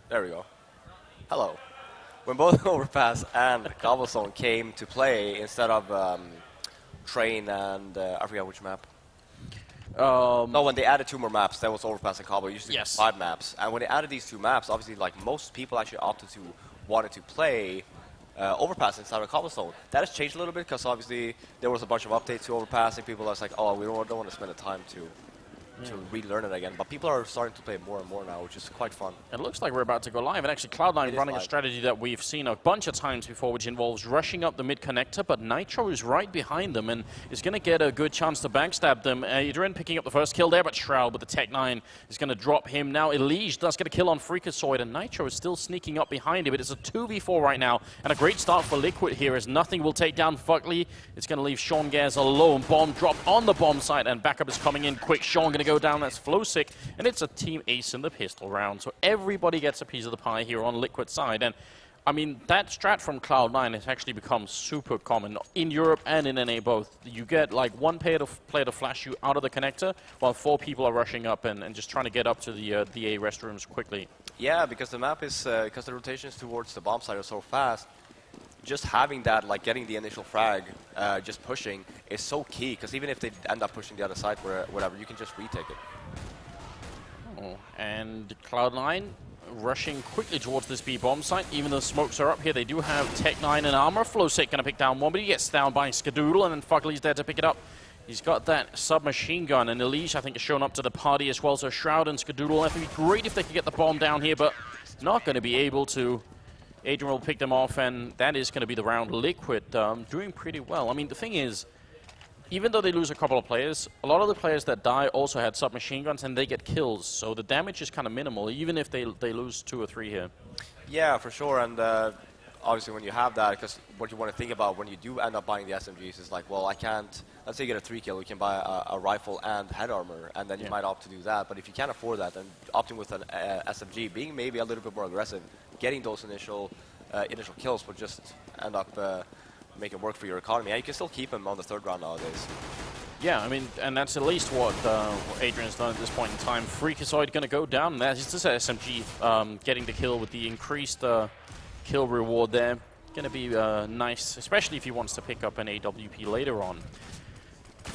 There we go. Hello. When both Overpass and Cobblestone came to play instead of Train and I forget which map. No, when they added 2 more maps, that was Overpass and Cobble. Usually Yes. 5 maps, and when they added these 2 maps, obviously, like most people actually wanted to play Overpass instead of Cobblestone. That has changed a little bit because obviously there was a bunch of updates to Overpass, and people are like, oh, we don't want to spend the time to relearn it again. But people are starting to play it more and more now, which is quite fun. It looks like we're about to go live, and actually Cloud9 running a strategy that we've seen a bunch of times before, which involves rushing up the mid connector, but Nitro is right behind them and is going to get a good chance to backstab them. Adrian picking up the first kill there, but Shroud with the Tech-9 is going to drop him. Now Elige does get a kill on Freakazoid, and Nitro is still sneaking up behind him. It is a 2v4 right now, and a great start for Liquid here as nothing will take down Fugly. It's going to leave Sean Gares alone. Bomb drop on the bomb site, and backup is coming in quick. Sean going to go down. That's Flowsick, and it's a team ace in the pistol round. So everybody gets a piece of the pie here on Liquid side. And I mean, that strat from Cloud9 has actually become super common in Europe and in NA both. You get like one player to flash you out of the connector while 4 people are rushing up and just trying to get up to the A restrooms quickly. Yeah, because the map is, because the rotations towards the bomb site are so fast, just having that, like getting the initial frag, just pushing, is so key. Because even if they end up pushing the other side, whatever, you can just retake it. Oh, and Cloud9 rushing quickly towards this B bomb site. Even though smokes are up here, they do have Tech-9 and armor. Flowsick going to pick down one, but he gets down by Skadoodle, and then Fugly's there to pick it up. He's got that submachine gun, and Elige, I think, has shown up to the party as well. So Shroud and Skadoodle, I think it'd be great if they could get the bomb down here, but not going to be able to. Adrian will pick them off, and that is going to be the round. Liquid doing pretty well. I mean, the thing is, even though they lose a couple of players, a lot of the players that die also had submachine guns, and they get kills. So the damage is kind of minimal, even if they lose 2 or 3 here. Yeah, for sure. And obviously when you have that, because what you want to think about when you do end up buying the SMGs is like, well, I can't, let's say you get a 3 kill, you can buy a rifle and head armor, and then you might opt to do that. But if you can't afford that, then opting with an SMG, being maybe a little bit more aggressive, getting those initial kills will just end up make it work for your economy. And you can still keep him on the 3rd round nowadays. Yeah, I mean, and that's at least what Adrian's done at this point in time. Freakazoid going to go down, and that's just SMG getting the kill with the increased kill reward there. Going to be nice, especially if he wants to pick up an AWP later on.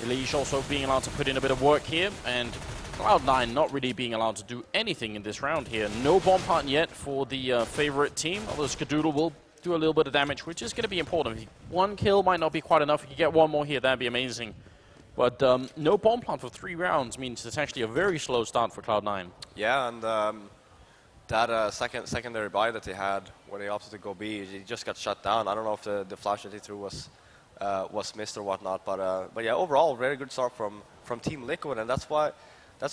Elige also being allowed to put in a bit of work here, and Cloud9 not really being allowed to do anything in this round here. No bomb part yet for the favorite team, although Skadoodle will do a little bit of damage, which is going to be important. 1 kill might not be quite enough. If you get 1 more here, that'd be amazing. But no bomb plant for 3 rounds means it's actually a very slow start for Cloud9. Yeah, and that secondary buy that they had when they opted to go B, it just got shut down. I don't know if the flash that they threw was missed or whatnot, but yeah, overall, very good start from Team Liquid, and that's why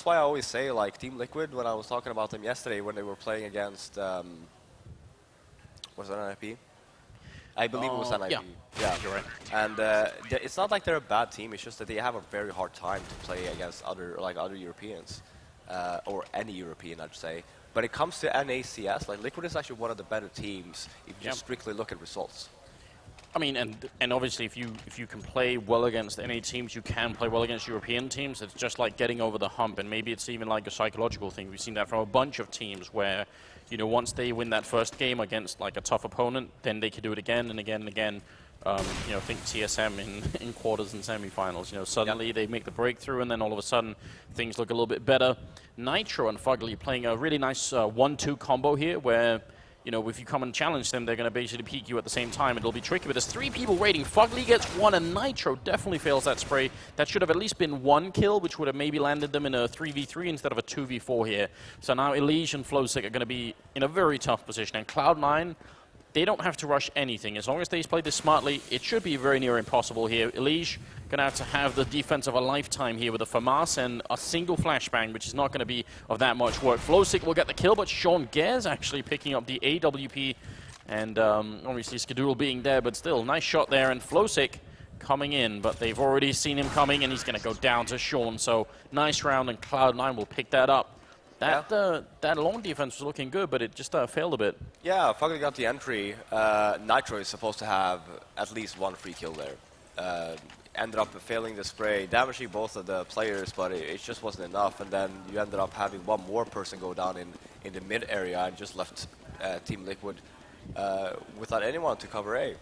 I always say, like, Team Liquid, when I was talking about them yesterday when they were playing against was that an IP? I believe it was an IP. Yeah, you're right. And it's not like they're a bad team. It's just that they have a very hard time to play against other Europeans, or any European, I'd say. But it comes to NACS, like Liquid is actually one of the better teams if you just strictly look at results. I mean, and obviously, if you can play well against NA teams, you can play well against European teams. It's just like getting over the hump, and maybe it's even like a psychological thing. We've seen that from a bunch of teams where, you know, once they win that first game against like a tough opponent, then they can do it again and again and again. You know, think TSM in quarters and semifinals. You know, suddenly they make the breakthrough, and then all of a sudden things look a little bit better. Nitro and Fugly playing a really nice 1-2 combo here, where, you know, if you come and challenge them, they're going to basically peek you at the same time. It'll be tricky, but there's 3 people waiting. Fugly gets 1, and Nitro definitely fails that spray. That should have at least been 1 kill, which would have maybe landed them in a 3v3 instead of a 2v4 here. So now Elige and Flowsick are going to be in a very tough position, and Cloud9, they don't have to rush anything. As long as they play this smartly, it should be very near impossible here. Elige going to have the defense of a lifetime here with a FAMAS and a single flashbang, which is not going to be of that much work. Flowsick will get the kill, but Sean Gares actually picking up the AWP, and obviously Skadoodle being there, but still, nice shot there, and Flowsick coming in, but they've already seen him coming, and he's going to go down to Sean. So nice round, and Cloud9 will pick that up. That long defense was looking good, but it just failed a bit. Yeah, Fugly got the entry. Nitro is supposed to have at least 1 free kill there. Ended up failing the spray, damaging both of the players, but it just wasn't enough. And then you ended up having 1 more person go down in the mid area and just left Team Liquid without anyone to cover A.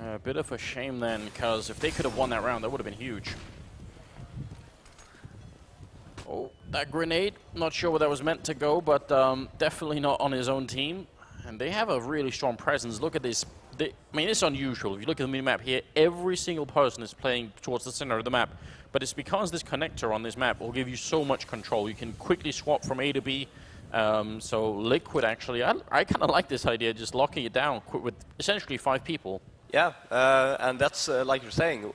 A bit of a shame then, because if they could have won that round, that would have been huge. Oh, that grenade, not sure where that was meant to go, but definitely not on his own team. And they have a really strong presence. Look at this. I mean, it's unusual. If you look at the minimap here, every single person is playing towards the center of the map. But it's because this connector on this map will give you so much control. You can quickly swap from A to B. So Liquid actually, I kind of like this idea, just locking it down with essentially 5 people. Yeah, and that's like you're saying.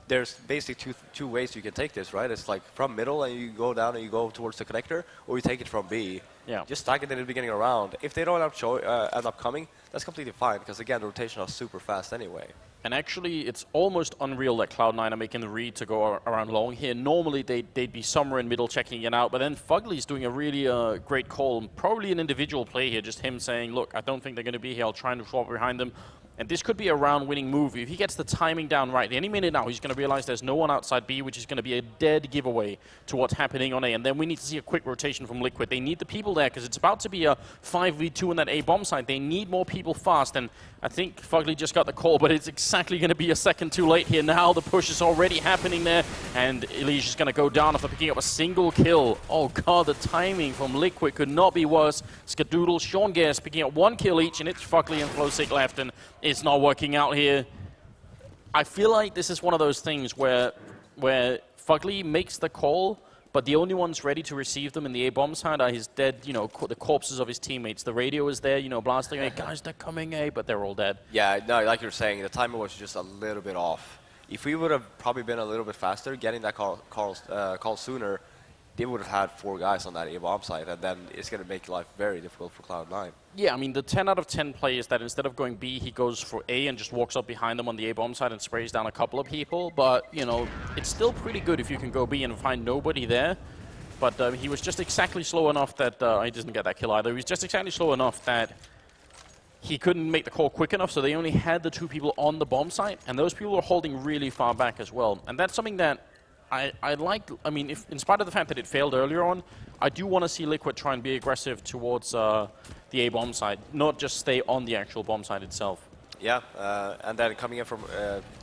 There's basically two ways you can take this, right? It's like from middle and you go down and you go towards the connector, or you take it from B. Yeah. Just stack it in the beginning of the round. If they don't end up coming, that's completely fine, because again, the rotation is super fast anyway. And actually, it's almost unreal that Cloud9 are making the read to go around long here. Normally, they'd be somewhere in middle checking it out, but then Fugly's doing a really great call, probably an individual play here, just him saying, look, I don't think they're going to be here, I'll try and swap behind them. And this could be a round-winning move. If he gets the timing down right, any minute now, he's going to realize there's no one outside B, which is going to be a dead giveaway to what's happening on A. And then we need to see a quick rotation from Liquid. They need the people there, because it's about to be a 5v2 in that A bomb site. They need more people fast, and I think Fugly just got the call, but it's exactly going to be a second too late here. Now the push is already happening there, and Elige is going to go down after picking up a single kill. Oh god, the timing from Liquid could not be worse. Skadoodle, Sean Gares picking up 1 kill each, and it's Fugly and Flowsick left, and it's not working out here. I feel like this is one of those things where Fugly makes the call, but the only ones ready to receive them in the A-bomb side are his dead, you know, the corpses of his teammates. The radio is there, you know, blasting, hey, guys, they're coming, A, but they're all dead. Yeah, no, like you're saying, the timing was just a little bit off. If we would have probably been a little bit faster, getting that call sooner, they would have had 4 guys on that A-bomb site, and then it's going to make life very difficult for Cloud9. Yeah, I mean, the 10 out of 10 play is that instead of going B, he goes for A and just walks up behind them on the A-bomb side and sprays down a couple of people. But, you know, it's still pretty good if you can go B and find nobody there. But he was just exactly slow enough that he doesn't get that kill either. He was just exactly slow enough that he couldn't make the call quick enough, so they only had the 2 people on the bomb site, and those people were holding really far back as well. And that's something that I like. I mean, if, in spite of the fact that it failed earlier on, I do want to see Liquid try and be aggressive towards the A-bomb side, not just stay on the actual bomb side itself. Yeah, and then coming in from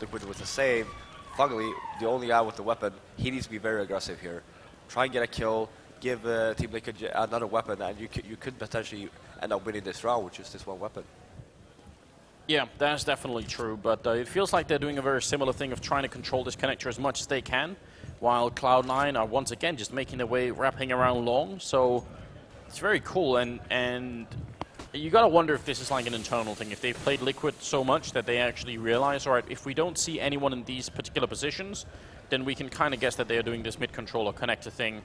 Liquid with a save, Fugly, the only guy with the weapon, he needs to be very aggressive here. Try and get a kill, give Team Liquid another weapon, and you could potentially end up winning this round with just this one weapon. Yeah, that's definitely true, but it feels like they're doing a very similar thing of trying to control this connector as much as they can, while Cloud9 are once again just making their way, wrapping around long, so it's very cool, and you gotta wonder if this is like an internal thing, if they've played Liquid so much that they actually realize, alright, if we don't see anyone in these particular positions, then we can kind of guess that they're doing this mid-controller connector thing,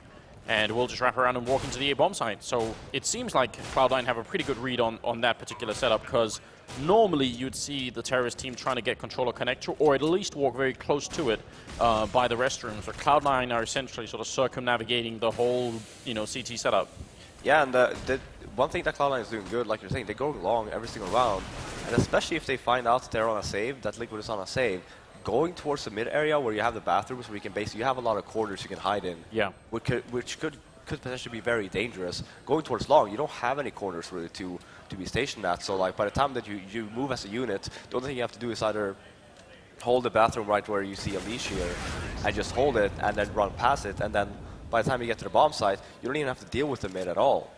and we'll just wrap around and walk into the A-bomb site. So it seems like Cloud9 have a pretty good read on that particular setup, because normally you'd see the terrorist team trying to get controller connector, or at least walk very close to it by the restrooms. But Cloud9 are essentially sort of circumnavigating the whole, you know, CT setup. Yeah, and the one thing that Cloud9 is doing good, like you're saying, they go long every single round, and especially if they find out that they're on a save, that Liquid is on a save, going towards the mid area where you have the bathrooms, where you can basically, you have a lot of corners you can hide in. Yeah. Which could potentially be very dangerous. Going towards long, you don't have any corners really to be stationed at. So like by the time that you move as a unit, the only thing you have to do is either hold the bathroom right where you see a leash here, and just hold it and then run past it. And then by the time you get to the bomb site, you don't even have to deal with the mid at all.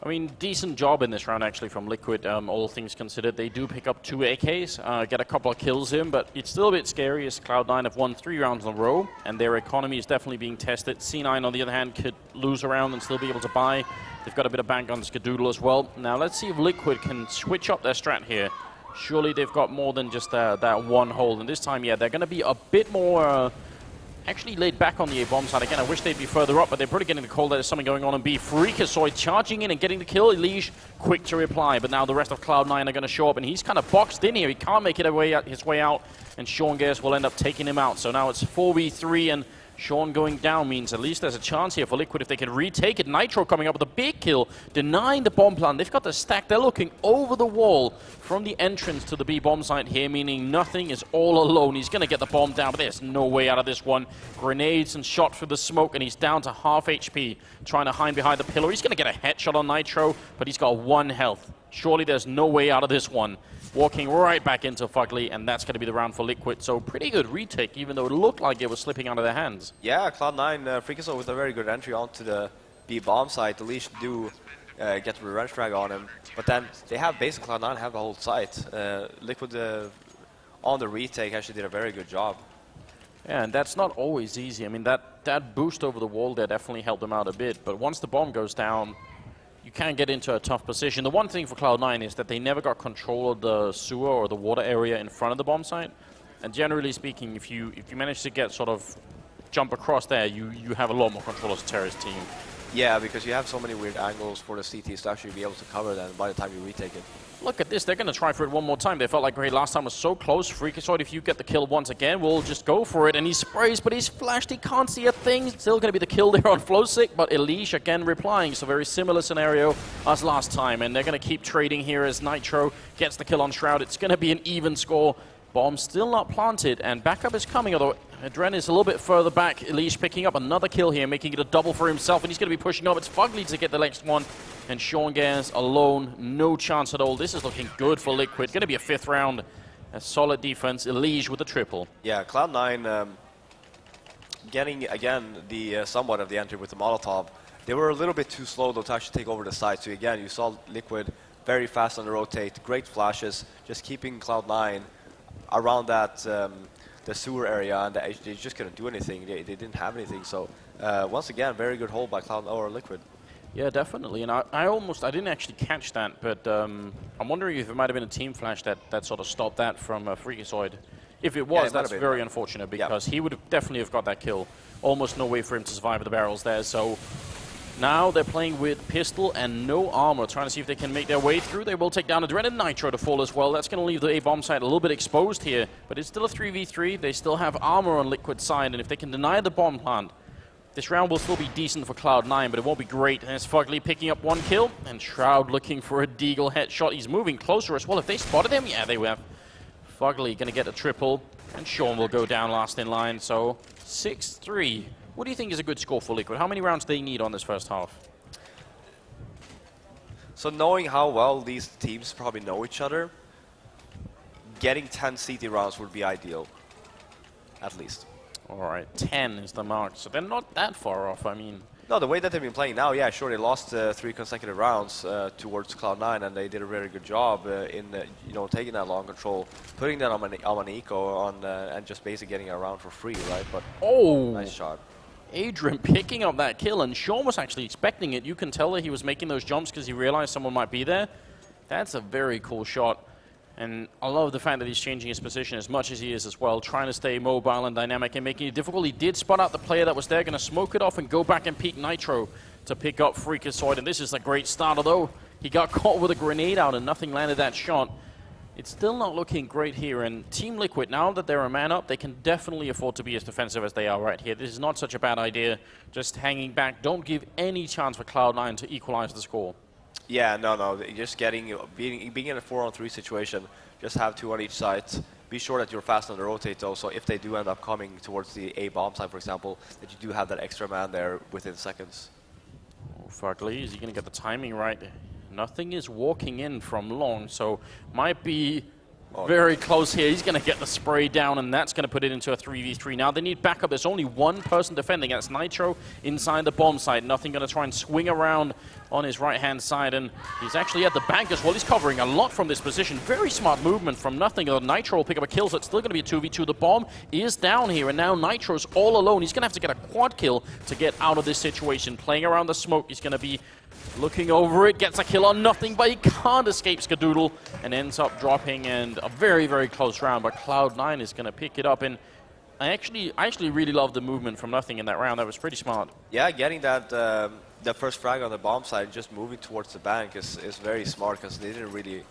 I mean, decent job in this round, actually, from Liquid, all things considered. They do pick up 2 AKs, get a couple of kills in, but it's still a bit scary as Cloud9 have won 3 rounds in a row, and their economy is definitely being tested. C9, on the other hand, could lose a round and still be able to buy. They've got a bit of bank on Skadoodle as well. Now, let's see if Liquid can switch up their strat here. Surely they've got more than just that one hold, and this time, yeah, they're going to be a bit more... actually laid back on the A-bomb side. Again, I wish they'd be further up, but they're probably getting the call that there's something going on in B. Freakazoid charging in and getting the kill. Elige quick to reply, but now the rest of Cloud9 are going to show up, and he's kind of boxed in here. He can't make it his way out, and Sean Gares will end up taking him out. So now it's 4v3, and Sean going down means at least there's a chance here for Liquid if they can retake it. Nitro coming up with a big kill, denying the bomb plant. They've got the stack. They're looking over the wall from the entrance to the B bomb site here, meaning nothing is all alone. He's going to get the bomb down, but there's no way out of this one. Grenades and shot through the smoke, and he's down to half HP, trying to hide behind the pillar. He's going to get a headshot on Nitro, but he's got 1 health. Surely there's no way out of this one. Walking right back into Fugly, and that's going to be the round for Liquid. So pretty good retake, even though it looked like it was slipping out of their hands. Yeah, Cloud9, Freakazoid with a very good entry onto the B bomb site. The Leash do get the revenge drag on him, but then they have basically Cloud9 have the whole site. Liquid on the retake actually did a very good job. Yeah, and that's not always easy. I mean, that boost over the wall there definitely helped them out a bit, but once the bomb goes down, you can get into a tough position. The one thing for Cloud9 is that they never got control of the sewer or the water area in front of the bomb site. And generally speaking, if you manage to get sort of jump across there, you have a lot more control as a terrorist team. Yeah, because you have so many weird angles for the CTs to actually be able to cover them by the time you retake it. Look at this, they're going to try for it one more time. They felt like great last time was so close. Freakazoid, if you get the kill once again, we'll just go for it. And he sprays, but he's flashed, he can't see a thing. Still going to be the kill there on Flowsick, but Elish again replying. So very similar scenario as last time. And they're going to keep trading here as Nitro gets the kill on Shroud. It's going to be an even score. Bomb still not planted, and backup is coming, although Adren is a little bit further back. Elish picking up another kill here, making it a double for himself, and he's going to be pushing up. It's Fugly to get the next one, and Sean Gans alone, no chance at all. This is looking good for Liquid. Going to be a 5th round. A solid defense. Elish with a triple. Yeah, Cloud9 getting, again, the somewhat of the entry with the Molotov. They were a little bit too slow, though, to actually take over the side. So, again, you saw Liquid very fast on the rotate, great flashes, just keeping Cloud9 around that the sewer area, and they just couldn't do anything. They didn't have anything. So once again, very good hold by Cloud or Liquid. Yeah, definitely. And I didn't actually catch that, but I'm wondering if it might have been a team flash that sort of stopped that from Freakazoid. If it was, that's very unfortunate, because he would definitely have got that kill. Almost no way for him to survive with the barrels there. So now they're playing with pistol and no armor, trying to see if they can make their way through. They will take down Adren and Nitro to fall as well. That's going to leave the A-bomb site a little bit exposed here, but it's still a 3v3. They still have armor on Liquid's side, and if they can deny the bomb plant, this round will still be decent for Cloud9, but it won't be great. And it's Fugly picking up 1 kill, and Shroud looking for a Deagle headshot. He's moving closer as well. If they spotted him, yeah, they have. Fugly going to get a triple, and Sean will go down last in line. So 6-3. What do you think is a good score for Liquid? How many rounds do they need on this first half? So knowing how well these teams probably know each other, getting 10 CT rounds would be ideal, at least. All right, 10 is the mark, so they're not that far off. I mean, no, the way that they've been playing now, yeah, sure, they lost 3 consecutive rounds towards Cloud9, and they did a very good job in taking that long control, putting that on an eco and just basically getting it around for free, right? But nice shot. Adrian picking up that kill, and Sean was actually expecting it. You can tell that he was making those jumps because he realized someone might be there. That's a very cool shot. And I love the fact that he's changing his position as much as he is as well, trying to stay mobile and dynamic and making it difficult. He did spot out the player that was there, going to smoke it off and go back and peek Nitro to pick up Freakazoid. And this is a great start, although he got caught with a grenade out and nothing landed that shot. It's still not looking great here, and Team Liquid, now that they're a man up, they can definitely afford to be as defensive as they are right here. This is not such a bad idea, just hanging back. Don't give any chance for Cloud9 to equalize the score. Yeah, no, just being in a 4-on-3 situation, just have 2 on each side. Be sure that you're fast on the rotate, though, so if they do end up coming towards the A bomb side, for example, that you do have that extra man there within seconds. Oh, Fugly, is he going to get the timing right? Nothing is walking in from long, so might be very close here. He's going to get the spray down, and that's going to put it into a 3v3. Now they need backup. There's only one person defending. That's Nitro inside the bomb site. Nothing going to try and swing around on his right-hand side, and he's actually at the bank as well. He's covering a lot from this position. Very smart movement from nothing. Nitro will pick up a kill, so it's still going to be a 2v2. The bomb is down here, and now Nitro's all alone. He's going to have to get a quad kill to get out of this situation. Playing around the smoke, he's going to be looking over it, gets a kill on nothing, but he can't escape Skadoodle and ends up dropping, and a very, very close round, but Cloud9 is going to pick it up. And I actually really love the movement from nothing in that round. That was pretty smart. Yeah, getting that first frag on the bomb side, just moving towards the bank is very smart, because they didn't really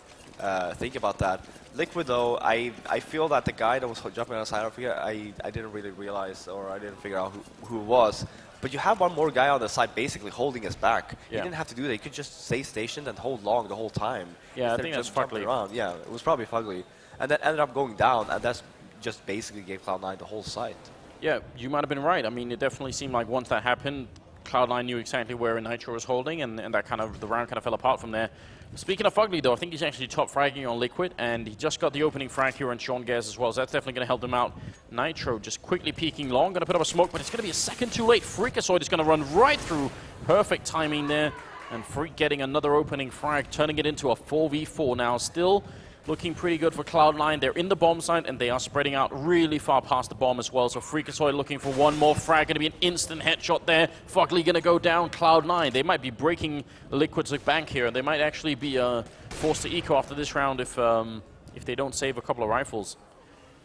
think about that. Liquid, though, I feel that the guy that was jumping on the side, I didn't really realize, or I didn't figure out who it was. But you have one more guy on the side basically holding his back. He didn't have to do that. He could just stay stationed and hold long the whole time. Yeah, I think that's Fugly. Around. Yeah, it was probably Fugly. And then ended up going down, and that's just basically gave Cloud9 the whole site. Yeah, you might have been right. I mean, it definitely seemed like once that happened, Cloud9 knew exactly where Nitro was holding, and that kind of, the round kind of fell apart from there. Speaking of Fugly, though, I think he's actually top fragging on Liquid, and he just got the opening frag here on Sean Gares as well, so that's definitely going to help him out. Nitro just quickly peeking long, going to put up a smoke, but it's going to be a second too late. Freakazoid is going to run right through. Perfect timing there, and Freak getting another opening frag, turning it into a 4v4 now. Still looking pretty good for Cloud9. They're in the bomb site, and they are spreading out really far past the bomb as well. So Freakazoid looking for one more frag. Going to be an instant headshot there. Fugly going to go down. Cloud9, they might be breaking Liquid's bank here. They might actually be forced to eco after this round if they don't save a couple of rifles.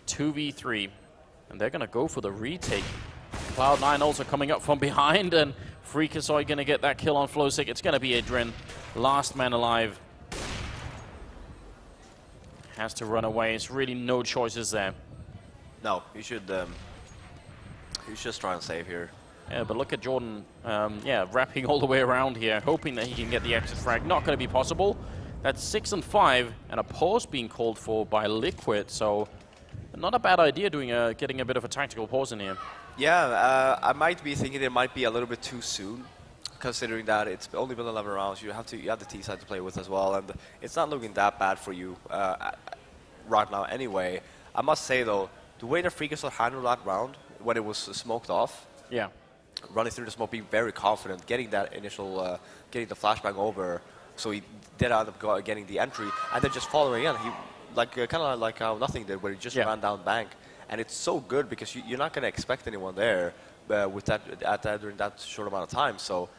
2v3, and they're going to go for the retake. Cloud9 also coming up from behind, and Freakazoid going to get that kill on Flowsick. It's going to be Adrian, last man alive. Has to run away. It's really no choices there. No, you should just try and save here. Yeah, but look at Jordan, wrapping all the way around here, hoping that he can get the exit frag. Not going to be possible. That's 6 and 5, and a pause being called for by Liquid. So, not a bad idea doing getting a bit of a tactical pause in here. Yeah, I might be thinking it might be a little bit too soon, considering that it's only been 11 rounds. You have the T side to play with as well, and it's not looking that bad for you right now anyway. I must say though, the way that Freakazoid handled that round when it was smoked off, running through the smoke, being very confident, getting that initial, getting the flashbang over, so he did end up getting the entry, and then just following in. He kind of like how nothing did, where he just ran down bank, and it's so good because you're not going to expect anyone there with that during that short amount of time. So.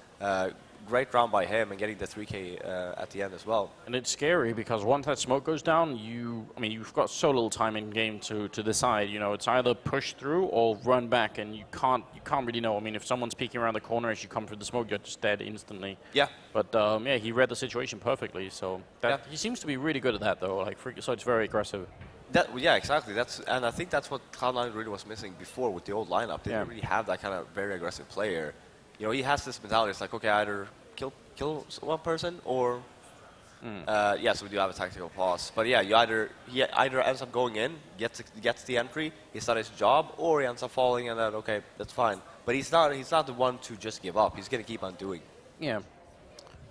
Great round by him and getting the 3K at the end as well. And it's scary because once that smoke goes down, you've got so little time in game to decide. You know, it's either push through or run back, and you can't really know. I mean, if someone's peeking around the corner as you come through the smoke, you're just dead instantly. Yeah. But yeah, he read the situation perfectly. So he seems to be really good at that, though. Like Freakazoid's very aggressive. Yeah, exactly. And I think that's what Cloud9 really was missing before with the old lineup. They didn't really have that kind of very aggressive player. You know, he has this mentality. It's like, okay, either kill one person or yes, we do have a tactical pause. But yeah, he either ends up going in, gets the entry, he's done his job, or he ends up falling, and then okay, that's fine. But he's not the one to just give up. He's gonna keep on doing. Yeah.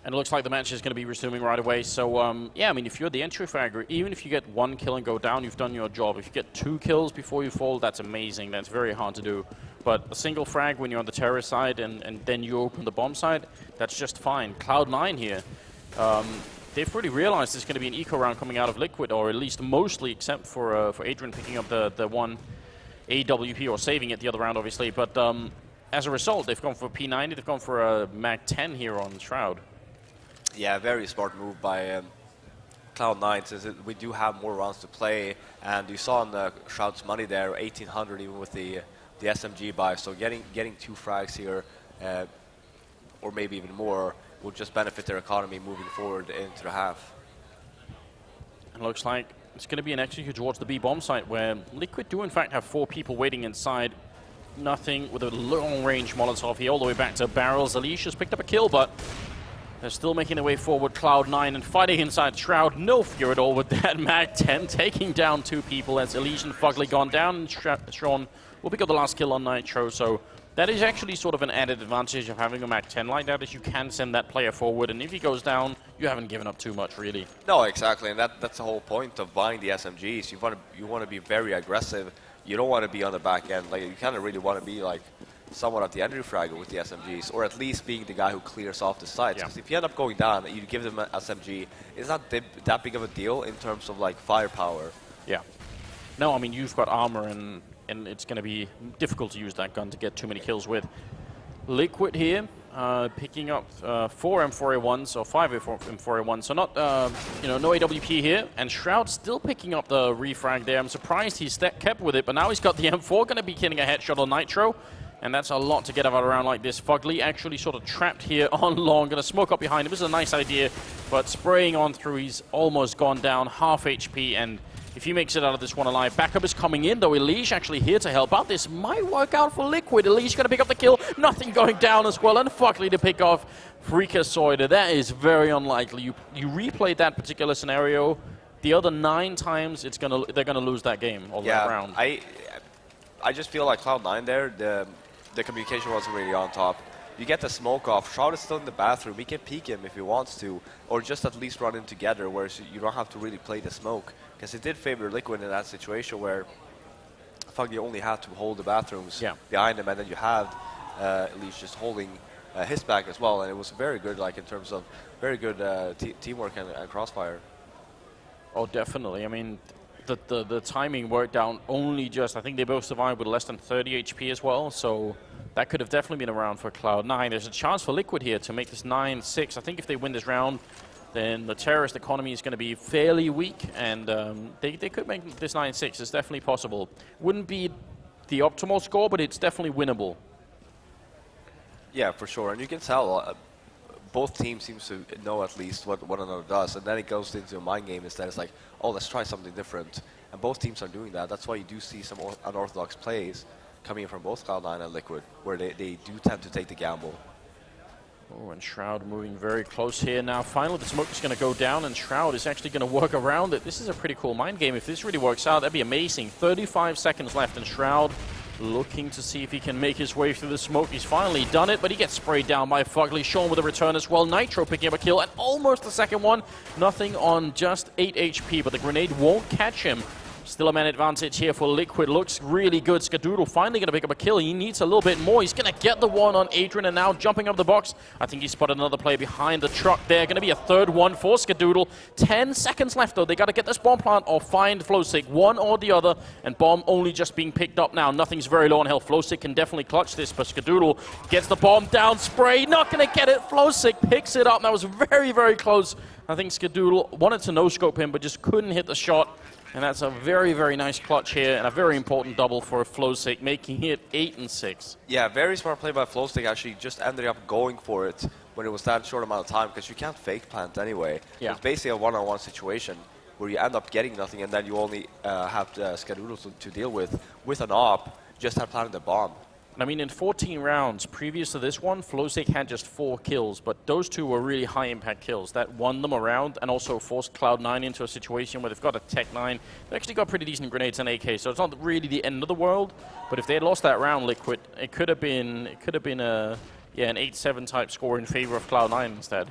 And it looks like the match is going to be resuming right away. So, yeah, I mean, if you're the entry fragger, even if you get 1 kill and go down, you've done your job. If you get 2 kills before you fall, that's amazing. That's very hard to do. But a single frag when you're on the terrorist side and then you open the bomb side, that's just fine. Cloud9 here, they've really realized there's going to be an eco round coming out of Liquid, or at least mostly, except for Adrian picking up the one AWP, or saving it the other round, obviously. But as a result, they've gone for P90, they've gone for a Mag-10 here on Shroud. Yeah, very smart move by Cloud9, since we do have more rounds to play, and you saw in the Shroud's money there, 1,800 even with the SMG buy. So getting 2 frags here, or maybe even more, will just benefit their economy moving forward into the half. It looks like it's going to be an execute towards the B bomb site, where Liquid do in fact have 4 people waiting inside. Nothing with a long range Molotov here, all the way back to barrels. Alicia's picked up a kill, but they're still making their way forward, Cloud9, and fighting inside Shroud. No fear at all with that Mag-10, taking down 2 people as Elise and Fugly gone down, and Sean will pick up the last kill on Nitro. So that is actually sort of an added advantage of having a Mag-10 like that, is you can send that player forward, and if he goes down, you haven't given up too much, really. No, exactly, and that's the whole point of buying the SMGs. You want to be very aggressive. You don't want to be on the back end. Like, you kind of really want to be like somewhat at the entry fragger with the SMGs, or at least being the guy who clears off the sites. Because if you end up going down and you give them an SMG, it's not that big of a deal in terms of like firepower. Yeah. No, I mean, you've got armor, and it's going to be difficult to use that gun to get too many kills with. Liquid here, picking up 4 M4A1s, or 5 M4A1s, so not, no AWP here, and Shroud still picking up the refrag there. I'm surprised he's kept with it, but now he's got the M4, going to be getting a headshot on Nitro. And that's a lot to get out around like this. Fugly actually sort of trapped here on long. Going to smoke up behind him. This is a nice idea but spraying on through, he's almost gone down, half HP, and if he makes it out of this one alive, backup is coming in, though. Elish actually here to help out. This might work out for Liquid. Elish going to pick up the kill. Nothing going down as well, and Fuckley to pick off Freakazoid. That is very unlikely. You replayed that particular scenario. The other 9 times, they're gonna lose that game or that round. I just feel like Cloud9 there, the communication wasn't really on top. You get the smoke off. Shroud is still in the bathroom. He can peek him if he wants to, or just at least run in together, where you don't have to really play the smoke. Because it did favor Liquid in that situation where Fugly only had to hold the bathrooms behind him, and then you had Elish just holding his back as well, and it was very good, like in terms of very good teamwork and crossfire. Oh, definitely. I mean, the timing worked out only just. I think they both survived with less than 30 HP as well, so that could have definitely been around for Cloud9. There's a chance for Liquid here to make this 9-6. I think if they win this round, then the terrorist economy is going to be fairly weak, and they could make this 9-6. It's definitely possible. Wouldn't be the optimal score, but it's definitely winnable. Yeah, for sure. And you can tell both teams seems to know at least what one another does, and then it goes into a mind game instead. It's like, oh, let's try something different. And both teams are doing that. That's why you do see some unorthodox plays coming in from both Cloud9 and Liquid, where they do tend to take the gamble. Oh, and Shroud moving very close here now. Finally, the smoke is going to go down, and Shroud is actually going to work around it. This is a pretty cool mind game. If this really works out, that'd be amazing. 35 seconds left, and Shroud looking to see if he can make his way through the smoke. He's finally done it, but he gets sprayed down by Fugly. Sean with a return as well. Nitro picking up a kill, and almost the second one. Nothing on just 8 HP, but the grenade won't catch him. Still a man advantage here for Liquid. Looks really good. Skadoodle finally going to pick up a kill. He needs a little bit more. He's going to get the one on Adrian, and now jumping up the box. I think he spotted another player behind the truck there. Going to be a third one for Skadoodle. 10 seconds left, though. They got to get this bomb plant or find Flowstick. One or the other, and bomb only just being picked up now. Nothing's very low on health. Flowstick can definitely clutch this, but Skadoodle gets the bomb down. Spray, not going to get it. Flowstick picks it up. That was very, very close. I think Skadoodle wanted to no-scope him, but just couldn't hit the shot. And that's a very, very nice clutch here, and a very important double for Flowstick, making it 8-6. Yeah, very smart play by Flowstick. Actually, just ended up going for it when it was that short amount of time, because you can't fake plant anyway. Yeah. It's basically a one-on-one situation where you end up getting nothing, and then you only have Skadoodle to deal with an op. Just had planted the bomb. I mean, in 14 rounds previous to this one, Flowstick had just 4 kills, but those 2 were really high-impact kills. That won them around and also forced Cloud9 into a situation where they've got a Tech 9. They've actually got pretty decent grenades and AK, so it's not really the end of the world. But if they had lost that round, Liquid, it could have been an 8-7 type score in favor of Cloud9 instead.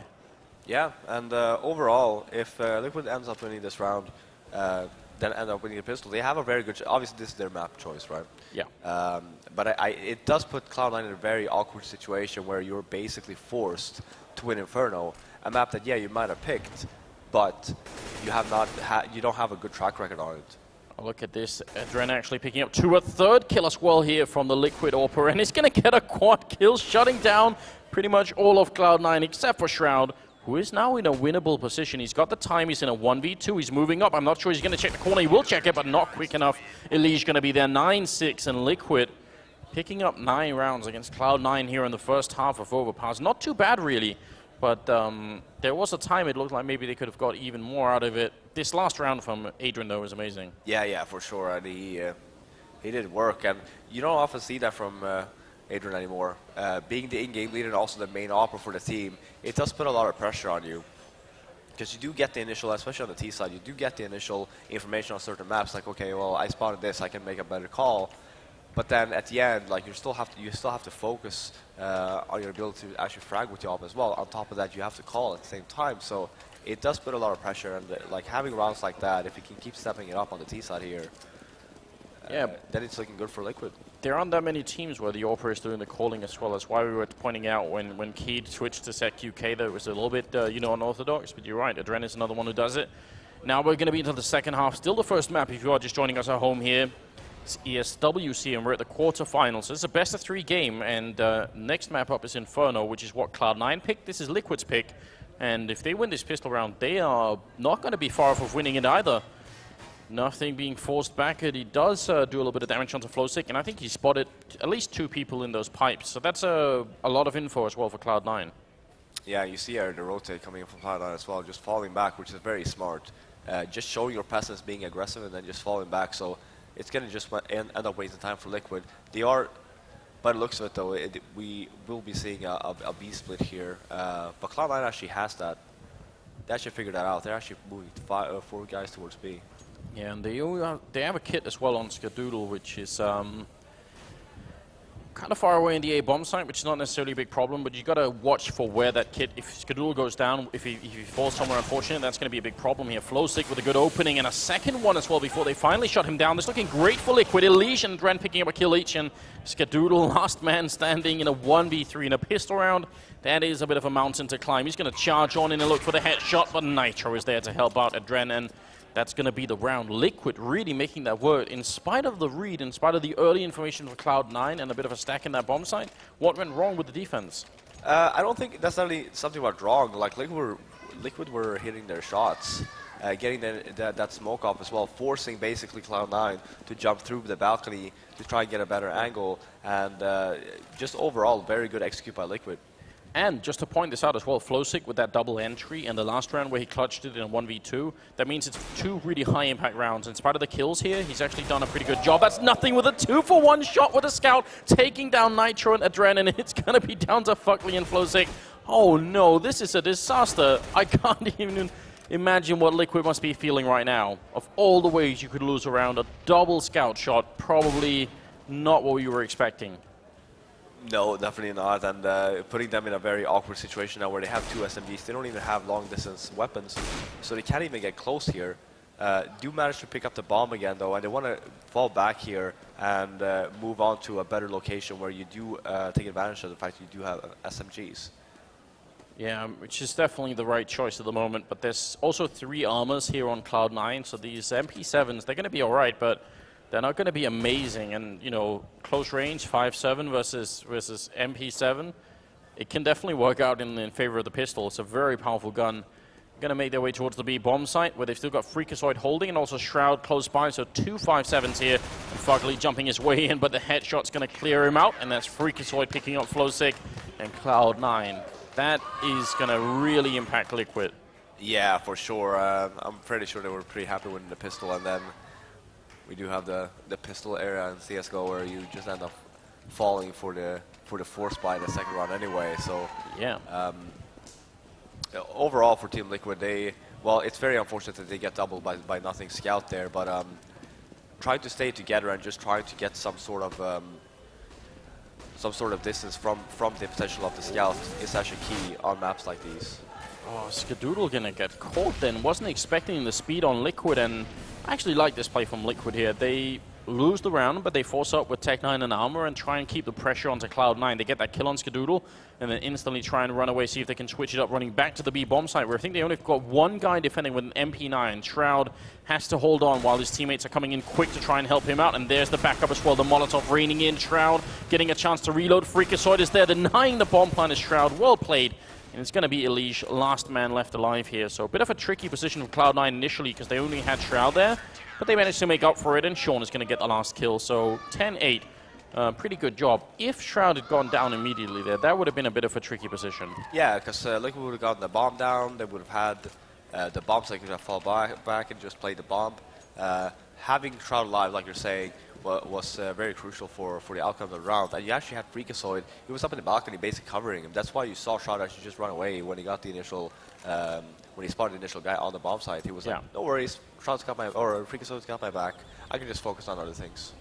Yeah, and overall, if Liquid ends up winning this round, then end up winning the pistol, they have a very good. Obviously, this is their map choice, right? Yeah. But it does put Cloud9 in a very awkward situation where you're basically forced to win Inferno, a map that you might have picked, but you don't have a good track record on it. Oh, look at this, Adren actually picking up a third kill as well here from the Liquid Orper, and he's going to get a quad kill, shutting down pretty much all of Cloud9 except for Shroud, who is now in a winnable position. He's got the time, he's in a 1v2, he's moving up. I'm not sure he's going to check the corner, he will check it, but not quick enough. Elish going to be there, 9-6, and Liquid picking up 9 rounds against Cloud9 here in the first half of Overpass. Not too bad, really, but there was a time it looked like maybe they could have got even more out of it. This last round from Adrian, though, was amazing. Yeah, for sure, and he did work, and you don't often see that from Adrian anymore. Being the in-game leader and also the main opera for the team, it does put a lot of pressure on you. Because you do get the initial, especially on the T side, you do get the initial information on certain maps, like, okay, well, I spotted this, I can make a better call. But then at the end, like, you still have to focus on your ability to actually frag with your op as well. On top of that, you have to call at the same time. So it does put a lot of pressure, and like having rounds like that, if you can keep stepping it up on the T side here, then it's looking good for Liquid. There aren't that many teams where the Orper is doing the calling as well. That's why we were pointing out when Keed switched to SEC UK that it was a little bit, unorthodox. But you're right, Adren is another one who does it. Now we're going to be into the second half. Still the first map if you are just joining us at home here. It's ESWC, and we're at the quarterfinals. So it's a best-of-3 game, and next map up is Inferno, which is what Cloud9 picked. This is Liquid's pick, and if they win this pistol round, they are not going to be far off of winning it either. Nothing being forced back. He does do a little bit of damage onto Flowstick, and I think he spotted at least 2 people in those pipes. So that's a lot of info as well for Cloud9. Yeah, you see the rotate coming in from Cloud9 as well, just falling back, which is very smart. Just showing your presence, being aggressive, and then just falling back. So it's going to just end up wasting time for Liquid. They are, by the looks of it though, we will be seeing a B split here. But Cloud9 actually has that. They actually figured that out. They're actually moving 4 guys towards B. Yeah, and they have a kit as well on Skadoodle, which is kind of far away in the A bomb site, which is not necessarily a big problem, but you got to watch for where that kit, if Skadoodle goes down, if he falls somewhere unfortunate, that's going to be a big problem here. Flowstick with a good opening and a second one as well before they finally shut him down. This looking great for Liquid. Elish and Dren picking up a kill each, and Skadoodle, last man standing in a 1v3 in a pistol round. That is a bit of a mountain to climb. He's going to charge on in and look for the headshot, but Nitro is there to help out Adren, and that's going to be the round. Liquid really making that work. In spite of the read, in spite of the early information for Cloud9 and a bit of a stack in that bomb site, what went wrong with the defense? I don't think necessarily something went wrong. Like Liquid were hitting their shots, getting that smoke off as well, forcing basically Cloud9 to jump through the balcony to try and get a better angle, and just overall very good execute by Liquid. And just to point this out as well, Flowstick with that double entry and the last round where he clutched it in a 1v2, that means it's 2 really high impact rounds. In spite of the kills here, he's actually done a pretty good job. That's nothing with a 2-for-1 shot with a scout, taking down Nitro and Adren, and it's going to be down to Fuckley and Flowstick. Oh no, this is a disaster. I can't even imagine what Liquid must be feeling right now. Of all the ways you could lose a round, a double scout shot, probably not what you were expecting. No, definitely not, and putting them in a very awkward situation now where they have 2 SMGs. They don't even have long-distance weapons, so they can't even get close here. Do manage to pick up the bomb again, though, and they want to fall back here and move on to a better location where you do take advantage of the fact you do have SMGs. Yeah, which is definitely the right choice at the moment, but there's also 3 armors here on Cloud9, so these MP7s, they're going to be all right, but they're not going to be amazing, and, you know, close range, 5.7 versus MP7, it can definitely work out in favor of the pistol. It's a very powerful gun. Going to make their way towards the B bomb site, where they've still got Freakazoid holding, and also Shroud close by, so 2 5.7s here, and Fugley jumping his way in, but the headshot's going to clear him out, and that's Freakazoid picking up Flowstick and Cloud9. That is going to really impact Liquid. Yeah, for sure. I'm pretty sure they were pretty happy with the pistol, and then we do have the pistol area in CSGO where you just end up falling for the force buy in the second round anyway. So yeah. Overall for Team Liquid, well, it's very unfortunate that they get doubled by nothing scout there, but trying to stay together and just trying to get some sort of distance from the potential of the scout is actually key on maps like these. Oh, Skadoodle gonna get caught then. Wasn't expecting the speed on Liquid, and I actually like this play from Liquid here. They lose the round, but they force up with Tech9 and Armor and try and keep the pressure onto Cloud9. They get that kill on Skadoodle, and then instantly try and run away, see if they can switch it up, running back to the B bomb site, where I think they only got 1 guy defending with an MP9. Shroud has to hold on while his teammates are coming in quick to try and help him out, and there's the backup as well. The Molotov raining in. Shroud getting a chance to reload. Freakazoid is there, denying the bomb plan is Shroud. Well played. And it's going to be Elish, last man left alive here. So a bit of a tricky position for Cloud9 initially, because they only had Shroud there. But they managed to make up for it, and Sean is going to get the last kill. So 10-8, pretty good job. If Shroud had gone down immediately there, that would have been a bit of a tricky position. Yeah, because Liquid would have gotten the bomb down. They would have had the bomb site could have fall back and just play the bomb. Having Shroud alive, like you're saying, was very crucial for the outcome of the round. And you actually had Freakazoid. He was up in the balcony basically covering him. That's why you saw Shroud actually just run away when he got the initial, when he spotted the initial guy on the bomb site. He was like, no worries, Freakazoid's got my back. I can just focus on other things.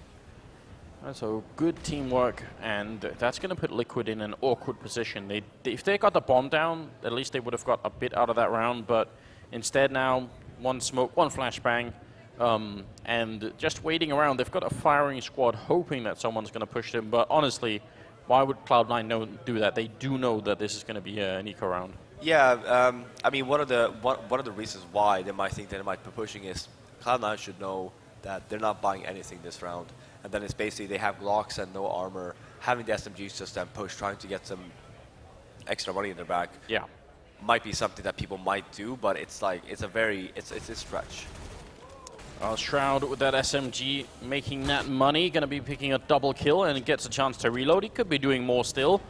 So good teamwork, and that's going to put Liquid in an awkward position. If they got the bomb down, at least they would have got a bit out of that round, but instead now, 1 smoke, 1 flashbang, and just waiting around. They've got a firing squad hoping that someone's going to push them, but honestly, why would Cloud9 do that? They do know that this is going to be an eco round. Yeah, I mean, one of the reasons why they might think that they might be pushing is Cloud9 should know that they're not buying anything this round. And then it's basically they have Glocks and no armor, having the SMGs just then push, trying to get some extra money in their back. Yeah, might be something that people might do, but it's like it's a stretch. Shroud with that SMG making that money, going to be picking a double kill, and gets a chance to reload. He could be doing more still.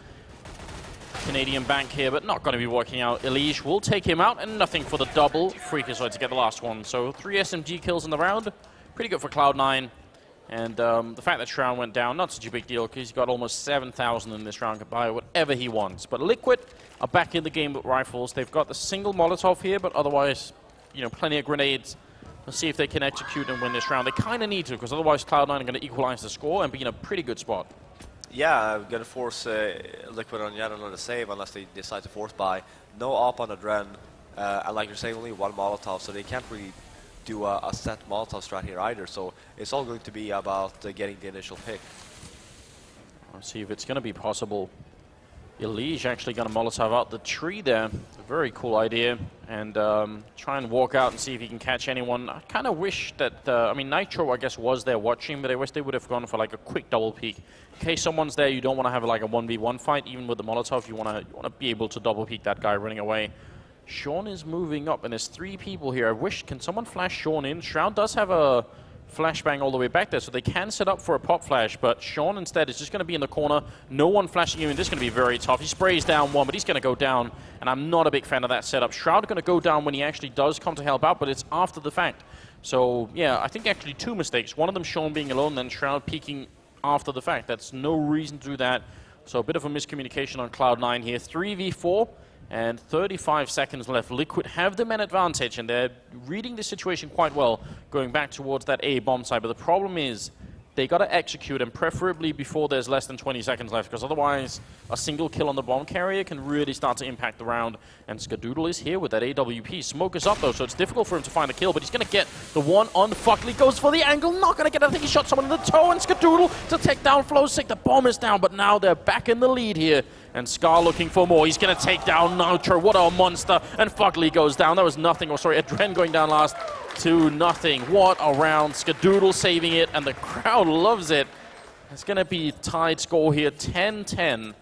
Canadian bank here, but not going to be working out. Elige will take him out, and nothing for the double. Freakazoid to get the last one. So 3 SMG kills in the round. Pretty good for Cloud9. And the fact that Shroud went down, not such a big deal, because he's got almost 7,000 in this round, can buy whatever he wants. But Liquid are back in the game with rifles. They've got the single Molotov here, but otherwise, you know, plenty of grenades. Let's see if they can execute and win this round. They kind of need to, because otherwise Cloud9 are going to equalize the score and be in a pretty good spot. Yeah, I'm going to force Liquid on yet another save unless they decide to force buy. No op on Adren, and like you're saying, only one Molotov, so they can't really do a set Molotov strat here either. So it's all going to be about getting the initial pick. Let's see if it's going to be possible. Elige actually going to Molotov out the tree there. A very cool idea. And try and walk out and see if he can catch anyone. I kind of wish that, I mean, Nitro, I guess, was there watching, but I wish they would have gone for like a quick double peek. In case someone's there, you don't want to have like a 1v1 fight. Even with the Molotov, you want to be able to double peek that guy running away. Sean is moving up, and there's 3 people here. I wish, can someone flash Sean in? Shroud does have a flashbang all the way back there, so they can set up for a pop flash, but Sean instead is just going to be in the corner. No one flashing him in. This is going to be very tough. He sprays down one, but he's going to go down, and I'm not a big fan of that setup. Shroud going to go down when he actually does come to help out, but it's after the fact. So, yeah, I think actually 2 mistakes. One of them Sean being alone, then Shroud peeking after the fact. That's no reason to do that. So a bit of a miscommunication on Cloud9 here. 3v4. And 35 seconds left. Liquid have the man advantage, and they're reading the situation quite well, going back towards that A bomb side. But the problem is, they got to execute, and preferably before there's less than 20 seconds left, because otherwise a single kill on the bomb carrier can really start to impact the round. And Skadoodle is here with that AWP. Smoke is up, though, so it's difficult for him to find a kill, but he's going to get the one on Fuckley. Goes for the angle, not going to get it. I think he shot someone in the toe, and Skadoodle to take down Flowsick. The bomb is down, but now they're back in the lead here. And Scar looking for more. He's going to take down Nitro. What a monster. And Fuckley goes down. That was nothing. Oh, sorry, Adren going down last. 2-0. What a round. Skadoodle saving it, and the crowd loves it. It's going to be tied score here, 10-10.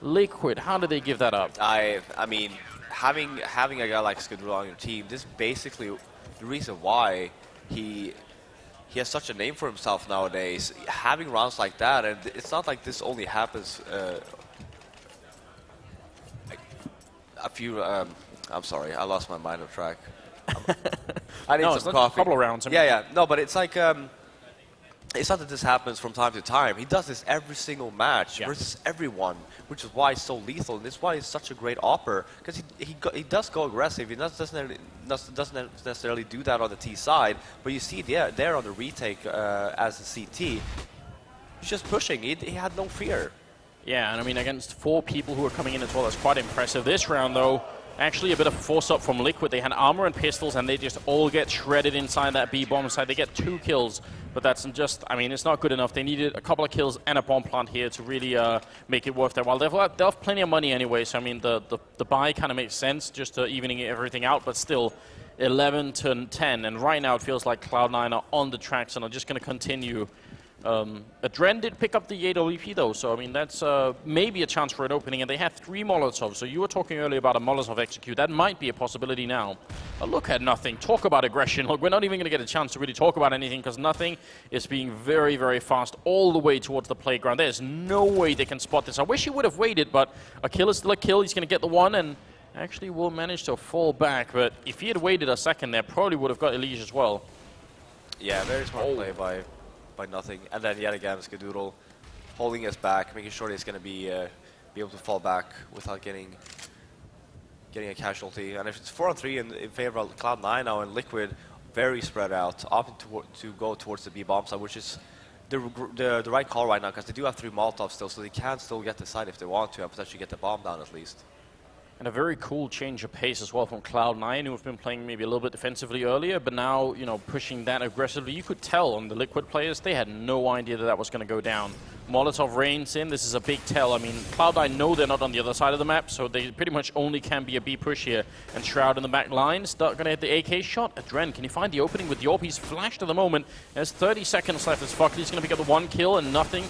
Liquid, how did they give that up? I mean, having a guy like Skadoodle on your team, this is basically the reason why he has such a name for himself nowadays. Having rounds like that, and it's not like this only happens a few. I'm sorry, I lost my mind on track. I need some coffee. A couple of rounds. Yeah. No, but it's like it's not that this happens from time to time. He does this every single match versus everyone, which is why he's so lethal. And it's why he's such a great opper, because he does go aggressive. He doesn't necessarily do that on the T side, but you see there on the retake as a CT, he's just pushing. He had no fear. Yeah, and I mean, against 4 people who are coming in as well, that's quite impressive. This round, though, actually a bit of force up from Liquid. They had armor and pistols, and they just all get shredded inside that B bomb side. They get 2 kills, but that's just, I mean, it's not good enough. They needed a couple of kills and a bomb plant here to really make it worth their while. They'll have plenty of money anyway, so I mean, the buy kind of makes sense, just evening everything out, but still 11-10, and right now it feels like Cloud9 are on the tracks and are just going to continue. Adren did pick up the AWP though, so I mean that's maybe a chance for an opening, and they have 3 Molotovs, so you were talking earlier about a Molotov execute. That might be a possibility now. Look at Nothing. Talk about aggression. Look, we're not even going to get a chance to really talk about anything, because Nothing is being very, very fast all the way towards the playground. There's no way they can spot this. I wish he would have waited, but a kill is still a kill. He's going to get the one, and actually will manage to fall back, but if he had waited a second there, probably would have got Elige as well. Yeah, very smart play by Nothing, and then yet again Skadoodle holding us back, making sure he's going to be able to fall back without getting a casualty. And if it's 4-on-3 in favor of Cloud9 now, and Liquid very spread out, opting to go towards the B bomb side, which is the right call right now, because they do have 3 Molotovs still, so they can still get the side if they want to, and potentially get the bomb down at least. And a very cool change of pace as well from Cloud9, who have been playing maybe a little bit defensively earlier, but now, you know, pushing that aggressively. You could tell on the Liquid players, they had no idea that was going to go down. Molotov reigns in. This is a big tell. I mean, Cloud9 know they're not on the other side of the map, so they pretty much only can be a B push here. And Shroud in the back line, start going to hit the AK shot. Adren, can you find the opening with the AWP? He's flashed at the moment. There's 30 seconds left as Fuckley's going to pick up the 1 kill, and Nothing.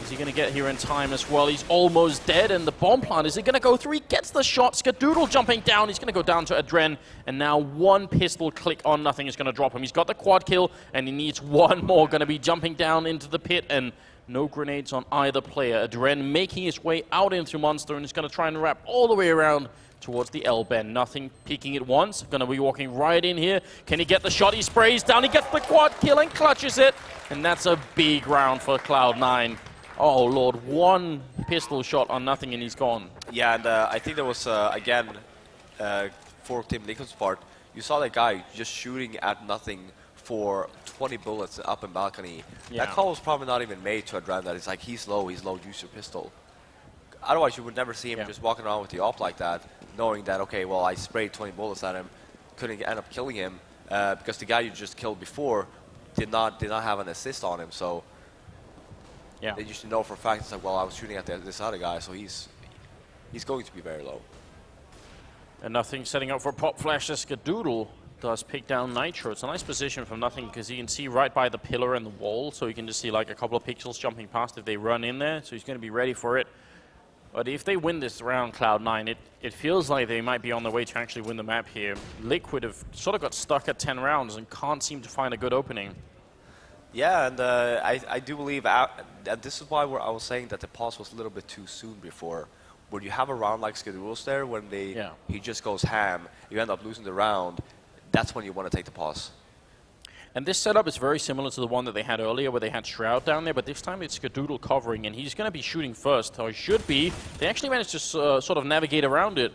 Is he going to get here in time as well? He's almost dead, and the bomb plant, is he going to go through? He gets the shot. Skadoodle jumping down. He's going to go down to Adren, and now 1 pistol click on Nothing is going to drop him. He's got the quad kill, and he needs 1 more. Going to be jumping down into the pit, and No grenades on either player. Adren making his way out into Monster and is going to try and wrap all the way around towards the L-bend. Nothing peeking at once. Going to be walking right in here. Can he get the shot? He sprays down. He gets the quad kill and clutches it. And that's a big round for Cloud9. Oh, Lord. One pistol shot on Nothing and he's gone. Yeah, and I think there was, again, for Team Liquid's part, you saw that guy just shooting at Nothing for 20 bullets up in balcony. Yeah. That call was probably not even made to Adren. That it's like, he's low, use your pistol. Otherwise, you would never see him just walking around with the op like that, knowing that, okay, well, I sprayed 20 bullets at him, couldn't end up killing him, because the guy you just killed before did not have an assist on him, so they used to know for a fact, it's like, well, I was shooting at this other guy, so he's going to be very low. And Nothing setting up for pop flash. Skadoodle does pick down Nitro. It's a nice position from Nothing because you can see right by the pillar and the wall, so you can just see like a couple of pixels jumping past if they run in there, so he's going to be ready for it. But if they win this round, Cloud9, it feels like they might be on the way to actually win the map here. Liquid have sort of got stuck at 10 rounds and can't seem to find a good opening. Yeah, and I do believe, and this is why I was saying that the pause was a little bit too soon before. When you have a round like Skadoodle's there, when he just goes ham, you end up losing the round, that's when you want to take the pause. And this setup is very similar to the one that they had earlier where they had Shroud down there, but this time it's Skadoodle covering, and he's going to be shooting first, or he should be. They actually managed to sort of navigate around it,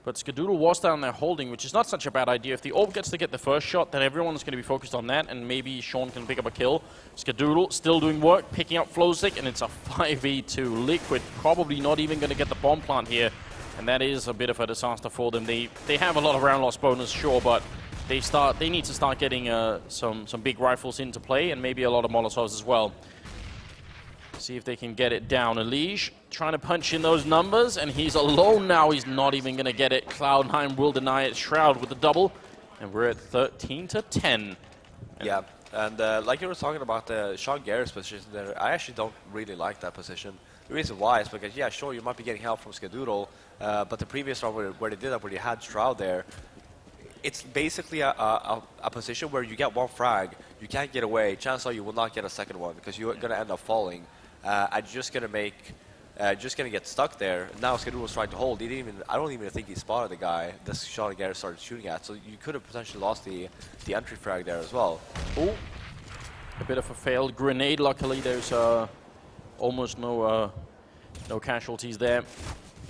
but Skadoodle was down there holding, which is not such a bad idea. If the Orb gets to get the first shot, then everyone's going to be focused on that, and maybe Sean can pick up a kill. Skadoodle still doing work, picking up Flowstick, and it's a 5v2. Liquid probably not even going to get the bomb plant here, and that is a bit of a disaster for them. They have a lot of round loss bonus, sure, but they need to start getting some big rifles into play and maybe a lot of Molotovs as well. See if they can get it down. Elige trying to punch in those numbers, and he's alone now. He's not even going to get it. Cloud9 will deny it. Shroud with the double, and we're at 13-10. Yeah, and like you were talking about the Sean Garrett's position there, I actually don't really like that position. The reason why is because, yeah, sure, you might be getting help from Skadoodle, but the previous round where they did that, where you had Shroud there, it's basically a position where you get one frag, you can't get away, chances are you will not get a second one because you're going to end up falling. And you're just going to get stuck there. Now Skadoodle was trying to hold. I don't even think he spotted the guy that Sean Garrett started shooting at, so you could have potentially lost the entry frag there as well. Oh, a bit of a failed grenade. Luckily, there's almost no casualties there.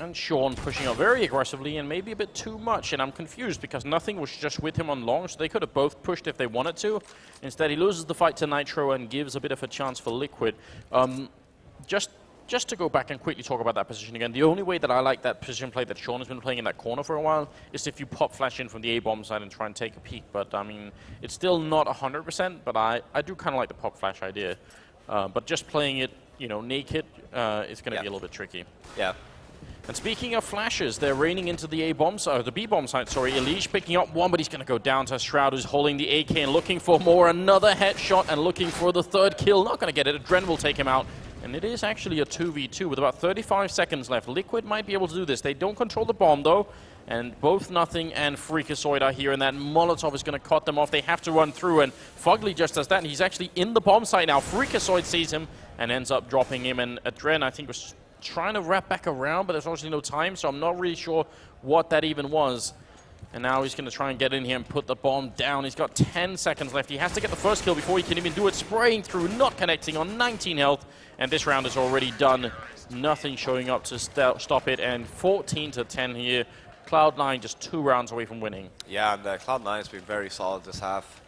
And Sean pushing up very aggressively and maybe a bit too much. And I'm confused because Nothing was just with him on long, so they could have both pushed if they wanted to. Instead, he loses the fight to Nitro and gives a bit of a chance for Liquid. Just to go back and quickly talk about that position again, the only way that I like that position play that Sean has been playing in that corner for a while is if you pop flash in from the A-bomb side and try and take a peek. But, I mean, it's still not 100%, but I do kind of like the pop flash idea. But just playing it, naked, it's going to be a little bit tricky. Yeah. And speaking of flashes, they're raining into the A-bomb side, the B-bomb side, sorry. Elige picking up one, but he's going to go down to Shroud, who's holding the AK and looking for more. Another headshot and looking for the third kill. Not going to get it. Adren will take him out. And it is actually a 2v2 with about 35 seconds left. Liquid might be able to do this. They don't control the bomb, though. And both Nothing and Freakazoid are here, and that Molotov is going to cut them off. They have to run through, and Fugly just does that, and he's actually in the bomb site now. Freakazoid sees him and ends up dropping him, and Adren, I think, was trying to wrap back around, but there's obviously no time, so I'm not really sure what that even was. And now he's going to try and get in here and put the bomb down. He's got 10 seconds left. He has to get the first kill before he can even do it. Spraying through, not connecting on 19 health. And this round is already done. Nothing showing up to stop it. And 14-10 here. Cloud9 just 2 rounds away from winning. Yeah, and Cloud9 has been very solid this half.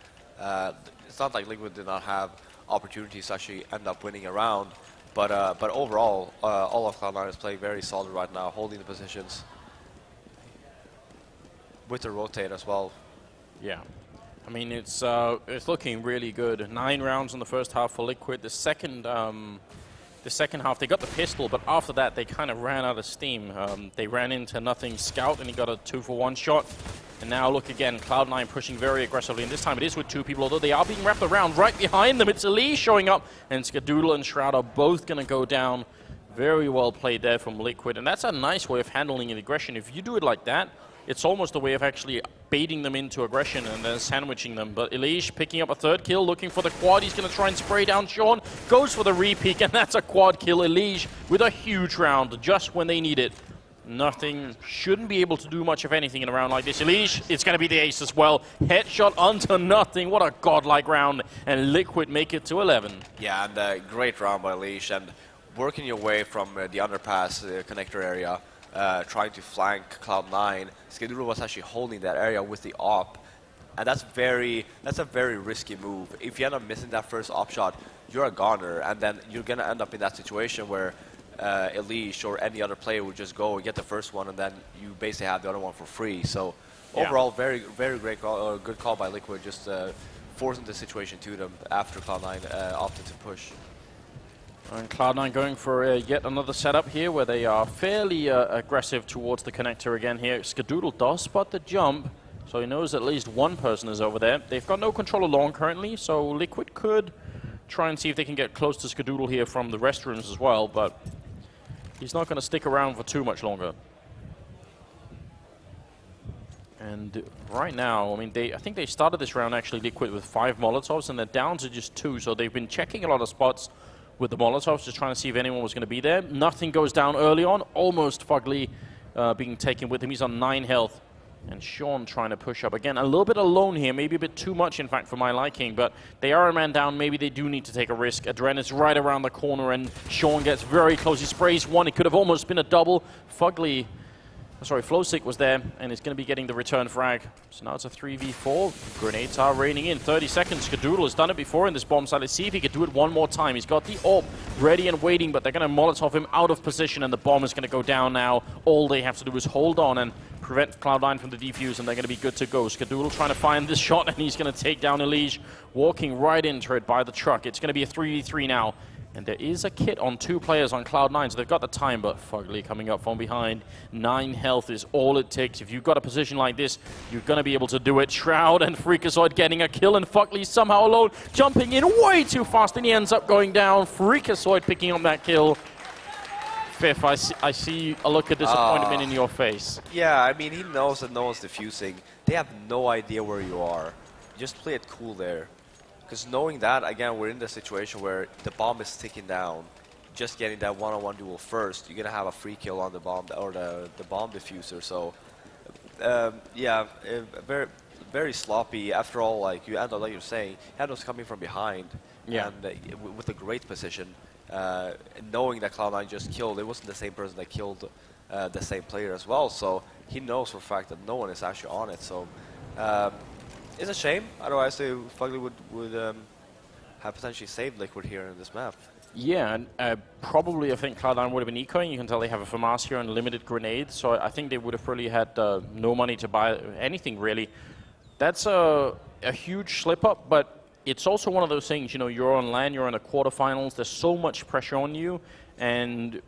It's not like Liquid did not have opportunities to actually end up winning a round. But overall, all of Cloud9 is playing very solid right now, holding the positions. With the rotate as well. Yeah. I mean, it's looking really good. 9 rounds in the first half for Liquid. The second half, they got the pistol, but after that, they kind of ran out of steam. They ran into Nothing Scout, and he got a 2-for-1 shot. And now look again, Cloud9 pushing very aggressively, and this time it is with 2 people, although they are being wrapped around right behind them. It's Elige showing up, and Skadoodle and Shroud are both going to go down. Very well played there from Liquid, and that's a nice way of handling an aggression. If you do it like that, it's almost a way of actually baiting them into aggression and then sandwiching them. But Elige picking up a third kill, looking for the quad. He's going to try and spray down Sean. Goes for the repeat, and that's a quad kill. Elige with a huge round just when they need it. Nothing, shouldn't be able to do much of anything in a round like this. Elige, it's going to be the ace as well. Headshot onto nothing. What a godlike round. And Liquid make it to 11. Yeah, and a great round by Elige. And working your way from the underpass connector area, trying to flank Cloud9. Skadoodle was actually holding that area with the op. And that's a very risky move. If you end up missing that first op shot, you're a goner. And then you're going to end up in that situation where Elige or any other player would just go and get the first one, and then you basically have the other one for free. So overall, very great call, good call by Liquid, just forcing the situation to them after Cloud9 opted to push. And Cloud9 going for yet another setup here where they are fairly aggressive towards the connector again here. Skadoodle does spot the jump, so he knows at least one person is over there. They've got no control of long currently, so Liquid could try and see if they can get close to Skadoodle here from the restrooms as well, but he's not going to stick around for too much longer. And right now, I mean, I think they started this round actually Liquid with 5 Molotovs, and they're down to just 2. So they've been checking a lot of spots with the Molotovs, just trying to see if anyone was going to be there. Nothing goes down early on. Almost Fugly being taken with him. He's on 9 health. And Sean trying to push up again. A little bit alone here, maybe a bit too much, in fact, for my liking. But they are a man down. Maybe they do need to take a risk. Adren is right around the corner, and Sean gets very close. He sprays one. It could have almost been a double. Fugly, sorry, Flowsick was there, and is going to be getting the return frag. So now it's a 3v4. Grenades are raining in. 30 seconds. Skadoodle has done it before in this bomb site. Let's see if he could do it one more time. He's got the AWP ready and waiting, but they're going to Molotov him out of position, and the bomb is going to go down now. All they have to do is hold on and prevent Cloud9 from the defuse, and they're going to be good to go. Skadoodle trying to find this shot, and he's going to take down Elige, walking right into it by the truck. It's going to be a 3v3 now. And there is a kit on 2 players on Cloud9, so they've got the time, but Fugly coming up from behind. 9 health is all it takes. If you've got a position like this, you're going to be able to do it. Shroud and Freakazoid getting a kill, and Fugly somehow alone, jumping in way too fast, and he ends up going down. Freakazoid picking up that kill. Fifth, I see a look of disappointment in your face. Yeah, I mean, he knows that no one's defusing. They have no idea where you are. Just play it cool there. Because knowing that, again, we're in the situation where the bomb is ticking down. Just getting that one-on-one duel first, you're going to have a free kill on the bomb, or the bomb diffuser. So, yeah, very, very sloppy. After all, like you end up, like you're saying, Hando's coming from behind, and with a great position. Knowing that Cloud9 just killed, it wasn't the same person that killed the same player as well. So he knows for a fact that no one is actually on it. So it's a shame. Otherwise, Fugly would have potentially saved Liquid here in this map. Yeah, and probably I think Cloud9 would have been ecoing. You can tell they have a FAMAS here and limited grenades. So I think they would have probably had no money to buy anything, really. That's a huge slip-up, but it's also one of those things, you know, you're on LAN, you're in the quarterfinals, there's so much pressure on you, and,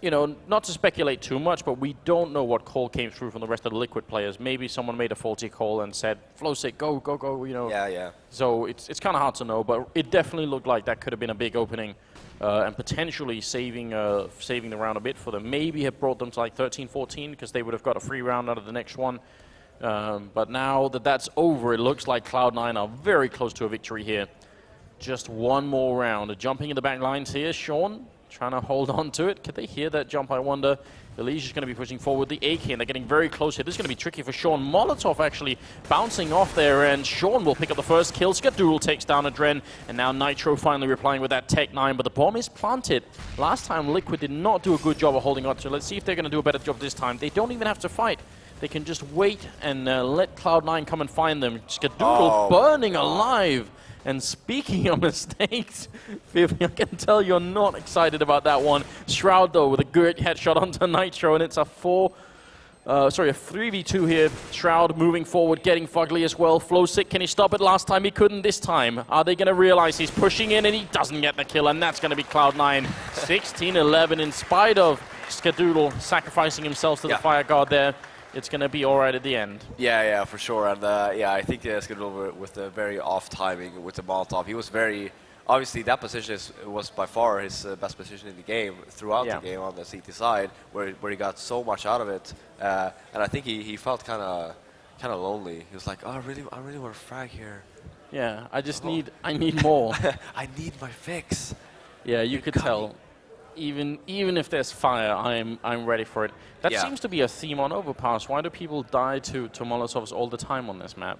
you know, not to speculate too much, but we don't know what call came through from the rest of the Liquid players. Maybe someone made a faulty call and said, Flowsick, go, go, go, you know. Yeah. So it's kind of hard to know, but it definitely looked like that could have been a big opening and potentially saving the round a bit for them. Maybe have brought them to like 13-14 because they would have got a free round out of the next one. But now that that's over, it looks like Cloud9 are very close to a victory here. Just one more round. Jumping in the back lines here. Sean trying to hold on to it. Could they hear that jump, I wonder? Elige is going to be pushing forward the AK, and they're getting very close here. This is going to be tricky for Sean. Molotov actually bouncing off there, and Sean will pick up the first kill. Skadoodle takes down Adren, and now Nitro finally replying with that Tech 9, but the bomb is planted. Last time, Liquid did not do a good job of holding on to it. Let's see if they're going to do a better job this time. They don't even have to fight. They can just wait and let Cloud9 come and find them. Skadoodle burning alive. And speaking of mistakes, Vivi, I can tell you're not excited about that one. Shroud, though, with a good headshot onto Nitro, and it's a 3v2 here. Shroud moving forward, getting Fugly as well. Flowsick, can he stop it? Last time he couldn't. This time, are they going to realize he's pushing in and he doesn't get the kill? And that's going to be Cloud9. 16-11 in spite of Skadoodle sacrificing himself to the fire guard there. It's going to be all right at the end. Yeah, for sure. And yeah, I think Skadoodle with the very off timing with the Molotov. He was very, obviously that position was by far his best position in the game throughout the game on the CT side, where he got so much out of it. And I think he felt kind of kind of lonely. He was like, oh, I really want to frag here. Yeah, I need more. I need my fix. Yeah, you could tell. Even if there's fire, I'm ready for it. That seems to be a theme on Overpass. Why do people die to Molotovs all the time on this map?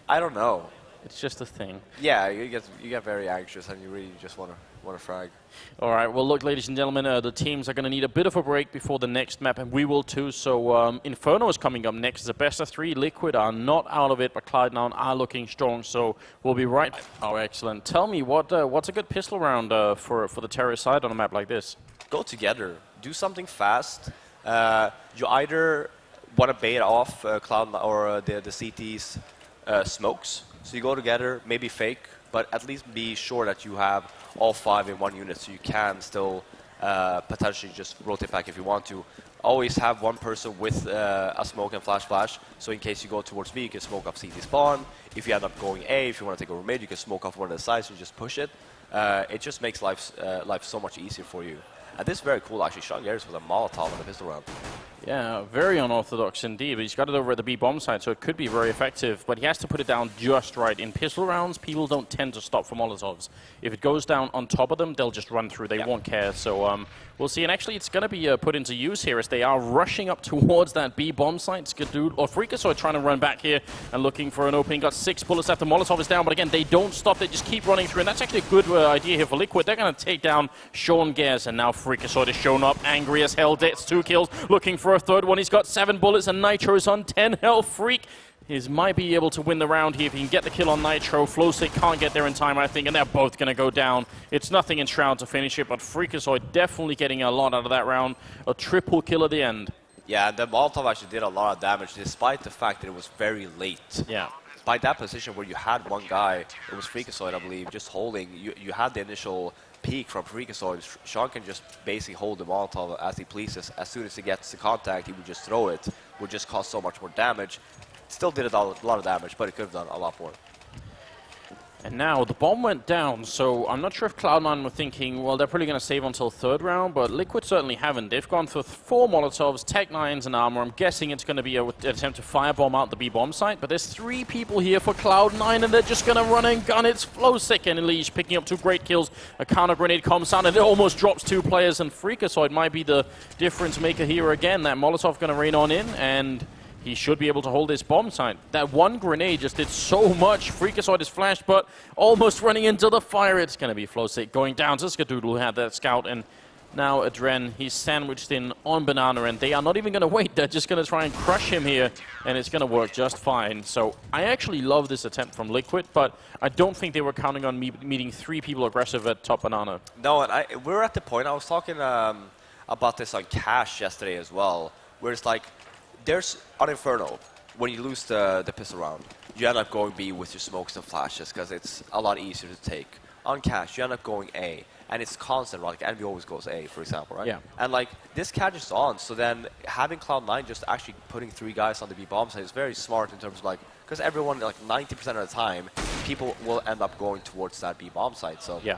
I don't know. It's just a thing. Yeah, you get very anxious and you really just want to frag. All right. Well, look, ladies and gentlemen, the teams are going to need a bit of a break before the next map, and we will too. So Inferno is coming up next. It's a best of 3. Liquid are not out of it, but Cloud9 are looking strong. So we'll be right. Oh, excellent. Tell me what's a good pistol round for the terrorist side on a map like this? Go together. Do something fast. You either want to bait off Cloud9 or the CT's smokes. So you go together, maybe fake, but at least be sure that you have all 5 in one unit, so you can still potentially just rotate back if you want to. Always have one person with a smoke and flash, so in case you go towards B, you can smoke off CT spawn. If you end up going A, if you want to take over mid, you can smoke off one of the sides and just push it. It just makes life so much easier for you. And this is very cool, actually. Sean Garris with a Molotov in the pistol round. Yeah, very unorthodox indeed, but he's got it over at the B bomb side, so it could be very effective, but he has to put it down just right. In pistol rounds, people don't tend to stop for Molotovs. If it goes down on top of them, they'll just run through. They won't care, so we'll see. And actually, it's going to be put into use here as they are rushing up towards that B bomb site. Skadoodle, or Freakazoid trying to run back here and looking for an opening. Got 6 bullets after Molotov is down, but again, they don't stop. They just keep running through, and that's actually a good idea here for Liquid. They're going to take down Sean Gares, and now Freakazoid has shown up, angry as hell, gets 2 kills, looking for a third one. He's got 7 bullets, and Nitro is on 10 health. Freak might be able to win the round here if he can get the kill on Nitro. Flowstick can't get there in time, I think, and they're both going to go down. It's nothing in Shroud to finish it, but Freakazoid definitely getting a lot out of that round. A triple kill at the end. Yeah, the Molotov actually did a lot of damage, despite the fact that it was very late. Yeah. By that position where you had one guy, it was Freakazoid, I believe, just holding. You had the initial peak from Freakazoid. Sean can just basically hold the Molotov as he pleases. As soon as he gets the contact, he would just throw it. Would just cause so much more damage. Still did a lot of damage, but it could have done a lot more. And now the bomb went down, so I'm not sure if Cloud9 were thinking, well, they're probably going to save until 3rd round, but Liquid certainly haven't. They've gone for 4 Molotovs, Tech 9s, and armor. I'm guessing it's going to be an attempt to firebomb out the B-bomb site, but there's 3 people here for Cloud9, and they're just going to run and gun. It's Flowstick and Elise picking up 2 great kills. A counter grenade comes down, and it almost drops 2 players, and Freakazoid might be the difference maker here again. That Molotov going to rain on in, and he should be able to hold this bomb site. That one grenade just did so much. Freakazoid is flashed, but almost running into the fire. It's going to be Flowstick going down to Skadoodle, who had that scout, and now Adren, he's sandwiched in on Banana, and they are not even going to wait. They're just going to try and crush him here, and it's going to work just fine. So I actually love this attempt from Liquid, but I don't think they were counting on me meeting 3 people aggressive at top Banana. No, and we're at the point, I was talking about this on Cash yesterday as well, where it's like, there's on Inferno, when you lose the pistol round, you end up going B with your smokes and flashes because it's a lot easier to take. On Cash, you end up going A, and it's constant, right? Like Envy always goes A, for example, right? Yeah. And like this catch is on, so then having Cloud9 just actually putting 3 guys on the B bomb side is very smart in terms of like, because everyone, like 90% of the time, people will end up going towards that B bomb site. So yeah,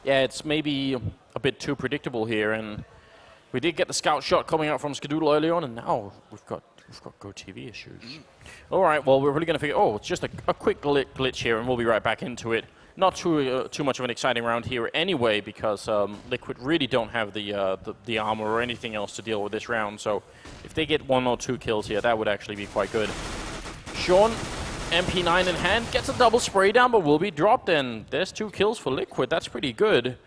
it's maybe a bit too predictable here, and we did get the scout shot coming out from Skadoodle early on, and now we've got GoTV issues. All right, well, we're really going to figure. Oh, it's just a quick glitch here, and we'll be right back into it. Not too much of an exciting round here anyway, because Liquid really don't have the armor or anything else to deal with this round. So if they get 1 or 2 kills here, that would actually be quite good. Sean, MP9 in hand, gets a double spray down, but will be dropped. And there's 2 kills for Liquid. That's pretty good.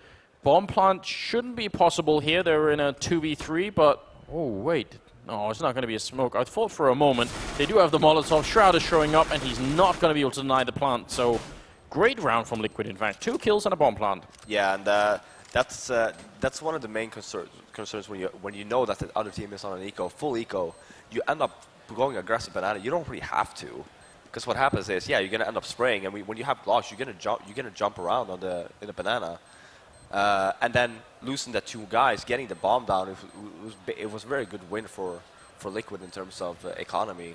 Bomb plant shouldn't be possible here. They're in a 2v3, but oh wait. No, it's not going to be a smoke. I thought for a moment. They do have the Molotov. Shroud is showing up, and he's not going to be able to deny the plant. So great round from Liquid, in fact. 2 kills and a bomb plant. Yeah, and that's one of the main concerns when you know that the other team is on an eco, full eco. You end up going aggressive Banana. You don't really have to, because what happens is, yeah, you're going to end up spraying, and when you have blocks, you're going to jump around in the Banana. And then losing the 2 guys, getting the bomb down, it was a very good win for Liquid in terms of economy.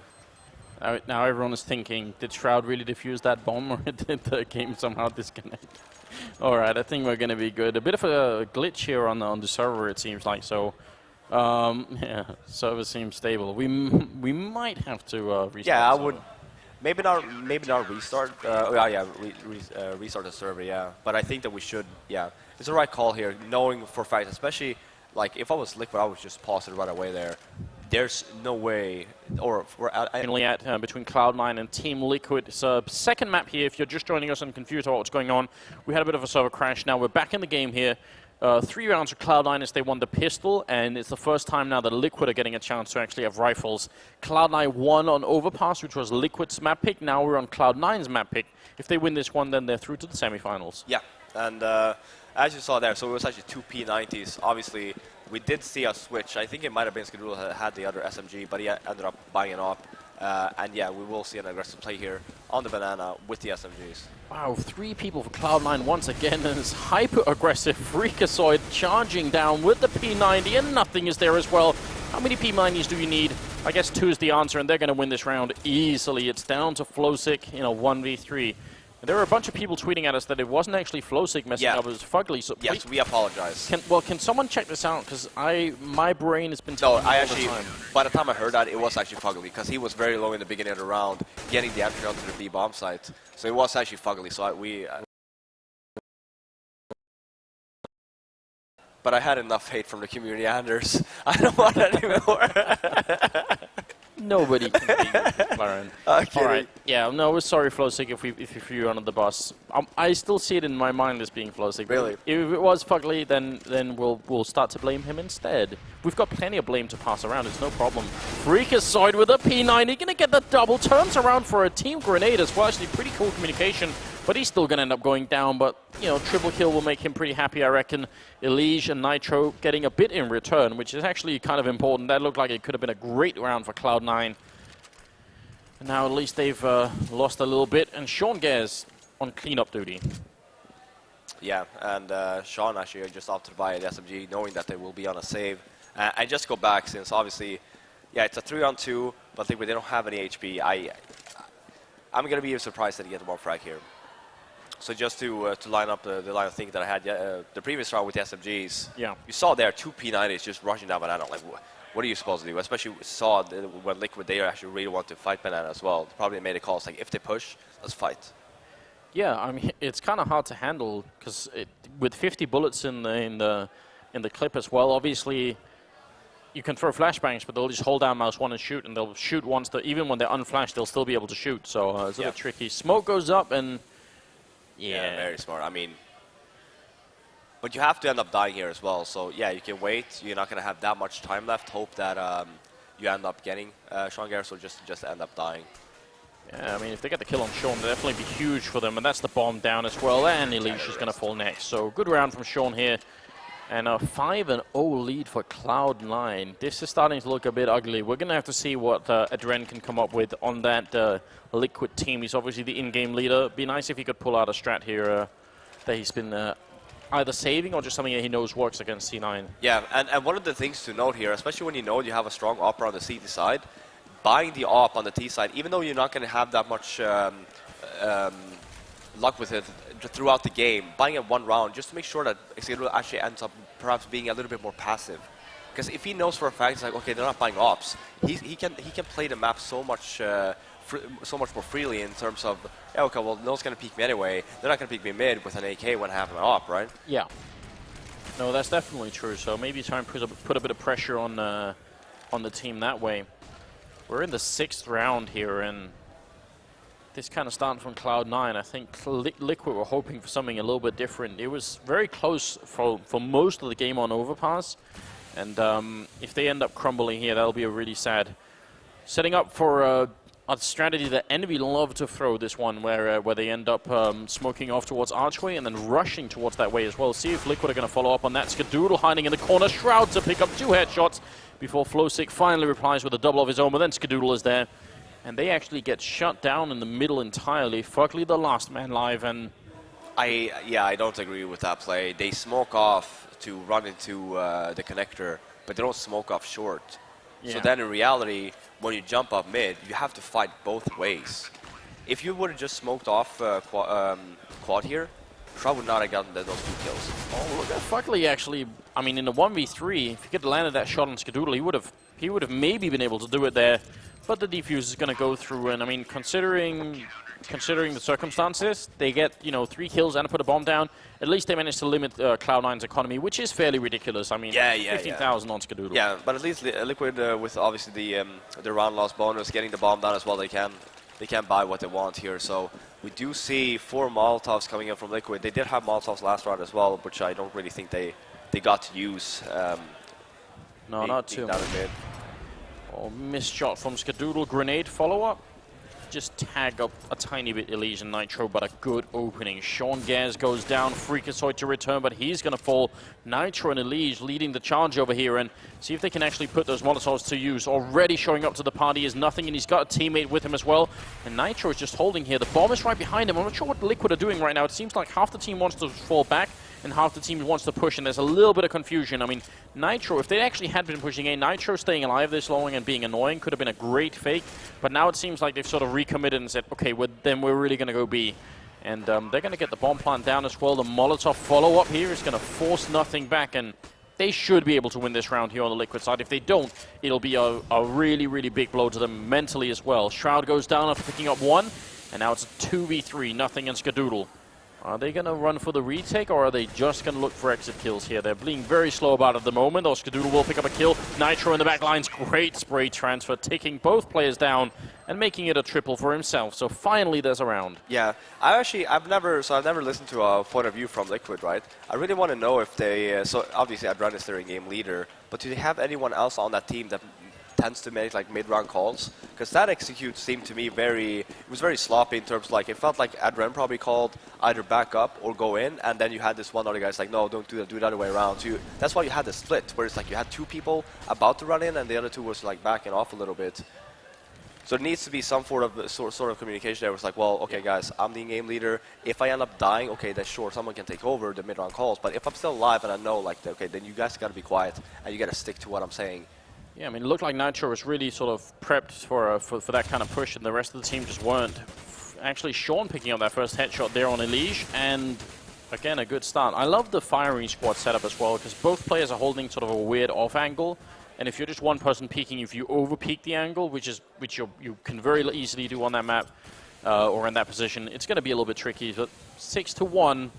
Now everyone is thinking, did Shroud really defuse that bomb, or did the game somehow disconnect? All right, I think we're going to be good. A bit of a glitch here on the server, it seems like. So Yeah, server seems stable. We might have to restart. Yeah, I would. Maybe not restart. Restart the server. Yeah, but I think that we should. Yeah, it's the right call here, knowing for a fact, especially like if I was Liquid, I would just pause it right away there. There's no way, or Finally at between Cloud9 and Team Liquid. It's a second map here. If you're just joining us and confused about what's going on, we had a bit of a server crash. Now we're back in the game here. 3 rounds for Cloud9 as they won the pistol, and it's the first time now that Liquid are getting a chance to actually have rifles. Cloud9 won on Overpass, which was Liquid's map pick. Now we're on Cloud9's map pick. If they win this one, then they're through to the semifinals. Yeah, and as you saw there, so it was actually 2 P90s. Obviously, we did see a switch. I think it might have been Skadoodle that had the other SMG, but he ended up buying it up. And yeah, we will see an aggressive play here on the banana with the SMGs. Wow, 3 people for Cloud9 once again, and it's hyper-aggressive Freakazoid charging down with the P90, and nothing is there as well. How many P90s do you need? I guess 2 is the answer, and they're going to win this round easily. It's down to Flowsick in a 1v3. And there were a bunch of people tweeting at us that it wasn't actually Flowsick messing up, it was Fugly. So yes, we apologize. Can someone check this out? Because my brain has been telling me all the time. By the time I heard that, it was actually Fugly, because he was very low in the beginning of the round, getting the entry onto the B bomb site. So it was actually Fugly. So but I had enough hate from the community, Anders. I don't want that anymore. Nobody can beat McLaren. All right. Yeah, no, we're sorry, Flowsick, if we threw you under the bus. I still see it in my mind as being Flowsick. Really? If it was Fugly, then we'll start to blame him instead. We've got plenty of blame to pass around. It's no problem. Freakazoid with a P90. Going to get the double. Turns around for a team grenade as well. Actually, pretty cool communication. But he's still going to end up going down. But, you know, triple kill will make him pretty happy, I reckon. Elige and Nitro getting a bit in return, which is actually kind of important. That looked like it could have been a great round for Cloud9. And now at least they've lost a little bit. And Sean Gares on cleanup duty. Yeah, and Sean actually just opted to buy the SMG, knowing that they will be on a save. I just go back, since obviously, yeah, it's a 3-on-2, but I think they don't have any HP. I'm going to be surprised that he gets 1 frag here. So just to line up the line of thinking that I had the previous round with the SMGs, yeah, you saw there 2 P90s just rushing down Banana. Like, what are you supposed to do? Especially saw when Liquid, they actually really want to fight Banana as well. They probably made a call, it's like, if they push, let's fight. Yeah, I mean, it's kind of hard to handle, because with 50 bullets in the clip as well, obviously, you can throw flashbangs, but they'll just hold down mouse 1 and shoot, and they'll shoot once, even when they're unflashed, they'll still be able to shoot. So it's a bit tricky. Smoke goes up, and yeah, very smart. I mean, but you have to end up dying here as well. So yeah, you can wait. You're not going to have that much time left. Hope that you end up getting Sean Gares, or just end up dying. Yeah, I mean, if they get the kill on Sean, that'll definitely be huge for them, and that's the bomb down as well. And Elige is going to fall next. So good round from Sean here. And a 5-0 lead for Cloud9. This is starting to look a bit ugly. We're going to have to see what Adren can come up with on that Liquid team. He's obviously the in-game leader. Be nice if he could pull out a strat here that he's been either saving or just something that he knows works against C9. Yeah, and one of the things to note here, especially when you know you have a strong opera on the CT side, buying the op on the T side, even though you're not going to have that much luck with it throughout the game, buying it 1 round just to make sure that Skadoodle actually ends up perhaps being a little bit more passive. Because if he knows for a fact, it's like, okay, they're not buying ops, he can play the map so much more freely in terms of, yeah, okay, well, no one's going to peek me anyway. They're not going to peek me mid with an AK when I have an op, right? Yeah. No, that's definitely true. So maybe try and put a bit of pressure on the team that way. We're in the 6th round here, and this kind of starting from Cloud9. I think Liquid were hoping for something a little bit different. It was very close for most of the game on Overpass, and if they end up crumbling here, that'll be a really sad. Setting up for a strategy that Envy love to throw this one, where they end up smoking off towards Archway and then rushing towards that way as well. See if Liquid are going to follow up on that. Skadoodle hiding in the corner. Shroud to pick up 2 headshots before Flowsick finally replies with a double of his own, but then Skadoodle is there. And they actually get shut down in the middle entirely. Fugly the last man live, and I don't agree with that play. They smoke off to run into the connector, but they don't smoke off short. Yeah. So then in reality, when you jump up mid, you have to fight both ways. If you would have just smoked off quad here, Shroud would not have gotten those 2 kills. Oh, look at Fuckley actually. I mean, in the 1v3, if he could have landed that shot on Skadoodle, he would have maybe been able to do it there. But the defuse is going to go through, and I mean, considering the circumstances, they get 3 kills and put a bomb down. At least they managed to limit Cloud9's economy, which is fairly ridiculous. I mean, 15,000 on Skadoodle. Yeah, but at least Liquid with obviously the round loss bonus, getting the bomb down as well, they can buy what they want here. So we do see 4 Molotovs coming in from Liquid. They did have Molotovs last round as well, which I don't really think they got to use. No, not too much. Oh, missed shot from Skadoodle. Grenade follow-up. Just tag up a tiny bit Elysian Nitro, but a good opening. Sean Gaz goes down, Freakazoid to return, but he's going to fall. Nitro and Elysian leading the charge over here, and see if they can actually put those Molotovs to use. Already showing up to the party is nothing, and he's got a teammate with him as well. And Nitro is just holding here. The bomb is right behind him. I'm not sure what Liquid are doing right now. It seems like half the team wants to fall back, and half the team wants to push, and there's a little bit of confusion. I mean, Nitro, if they actually had been pushing in, Nitro staying alive this long and being annoying could have been a great fake, but now it seems like they've sort of recommitted and said, okay, then we're really going to go B. And they're going to get the bomb plant down as well. The Molotov follow-up here is going to force nothing back, and they should be able to win this round here on the Liquid side. If they don't, it'll be a really, really big blow to them mentally as well. Shroud goes down after picking up 1, and now it's a 2v3, nothing in Skadoodle. Are they going to run for the retake, or are they just going to look for exit kills here? They're being very slow about it at the moment. Or Skadoodle will pick up a kill. Nitro in the back lines. Great spray transfer, taking both players down and making it a triple for himself. So finally there's a round. Yeah, I've never listened to a point of view from Liquid, right? I really want to know if they, so obviously Adran is their in-game leader, but do they have anyone else on that team that tends to make like mid-round calls? Because that execute seemed to me it was very sloppy in terms of like, it felt like Adren probably called either back up or go in, and then you had this one other guy's like, no, don't do that, do it the other way around. So that's why you had the split, where it's like you had 2 people about to run in and the other 2 was like backing off a little bit. So there needs to be some sort of communication there. It's like, well, okay guys, I'm the in-game leader. If I end up dying, okay, then sure, someone can take over the mid-round calls. But if I'm still alive and I know, like, okay, then you guys got to be quiet and you got to stick to what I'm saying. Yeah, I mean, it looked like Nitro was really sort of prepped for that kind of push, and the rest of the team just weren't. Actually, Sean picking up that first headshot there on Elige, and again, a good start. I love the firing squad setup as well, because both players are holding sort of a weird off angle, and if you're just one person peeking, if you over peek the angle, which you can very easily do on that map or in that position, it's going to be a little bit tricky. But 6-1,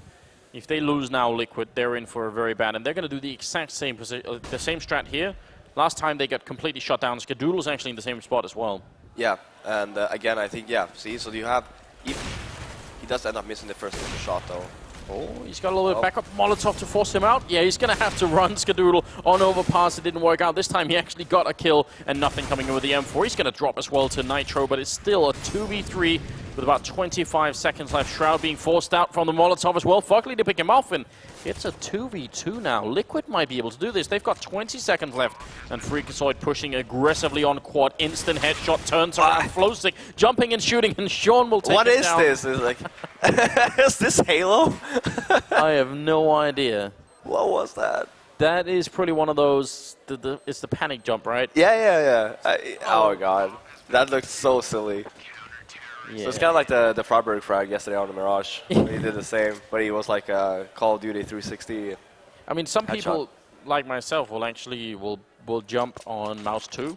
if they lose now, Liquid, they're in for a very bad, and they're going to do the exact same position, the same strat here. Last time they got completely shut down. Skadoodle's actually in the same spot as well. Yeah, and again, I think, yeah, see, so you have, he does end up missing the first shot though. Oh, he's got a little bit of backup Molotov to force him out. Yeah, he's going to have to run Skadoodle on Overpass. It didn't work out. This time he actually got a kill and nothing coming in with the M4. He's going to drop as well to Nitro, but it's still a 2v3 with about 25 seconds left. Shroud being forced out from the Molotov as well. Fuckley to pick him off, and it's a 2v2 now. Liquid might be able to do this. They've got 20 seconds left, and Freakazoid pushing aggressively on quad. Instant headshot, turns around, flow stick, jumping and shooting, and Sean will take it down. What is this? It's like, is this Halo? I have no idea. What was that? That is pretty one of those, it's the panic jump, right? Yeah. Oh, God. That looks so silly. Yeah. So it's kind of like the Freiburg frag yesterday on the Mirage. He did the same, but he was like Call of Duty 360. I mean, some people, like myself, will jump on mouse 2.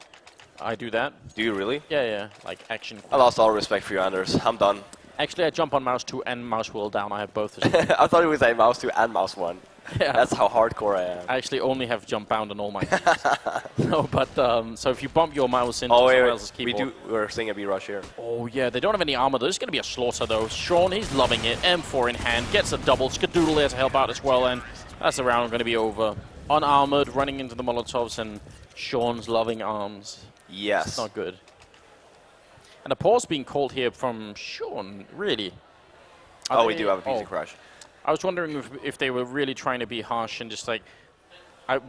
I do that. Do you really? Yeah, like action. I lost all respect for you, Anders. I'm done. Actually, I jump on mouse 2 and mouse wheel down. I have both. I thought you would say mouse 2 and mouse 1. Yeah. That's how hardcore I am. I actually only have jump bound on all my keys. No, but so if you bump your mouse into someone else's keyboard. We're seeing a B-rush here. Oh, yeah, they don't have any armor. There's going to be a slaughter, though. Sean, he's loving it. M4 in hand, gets a double. Skadoodle there to help out as well, and that's the round going to be over. Unarmored, running into the Molotovs, and Sean's loving arms. Yes. It's not good. And a pause being called here from Sean, really. We do have a PC crash. I was wondering if they were really trying to be harsh and just like,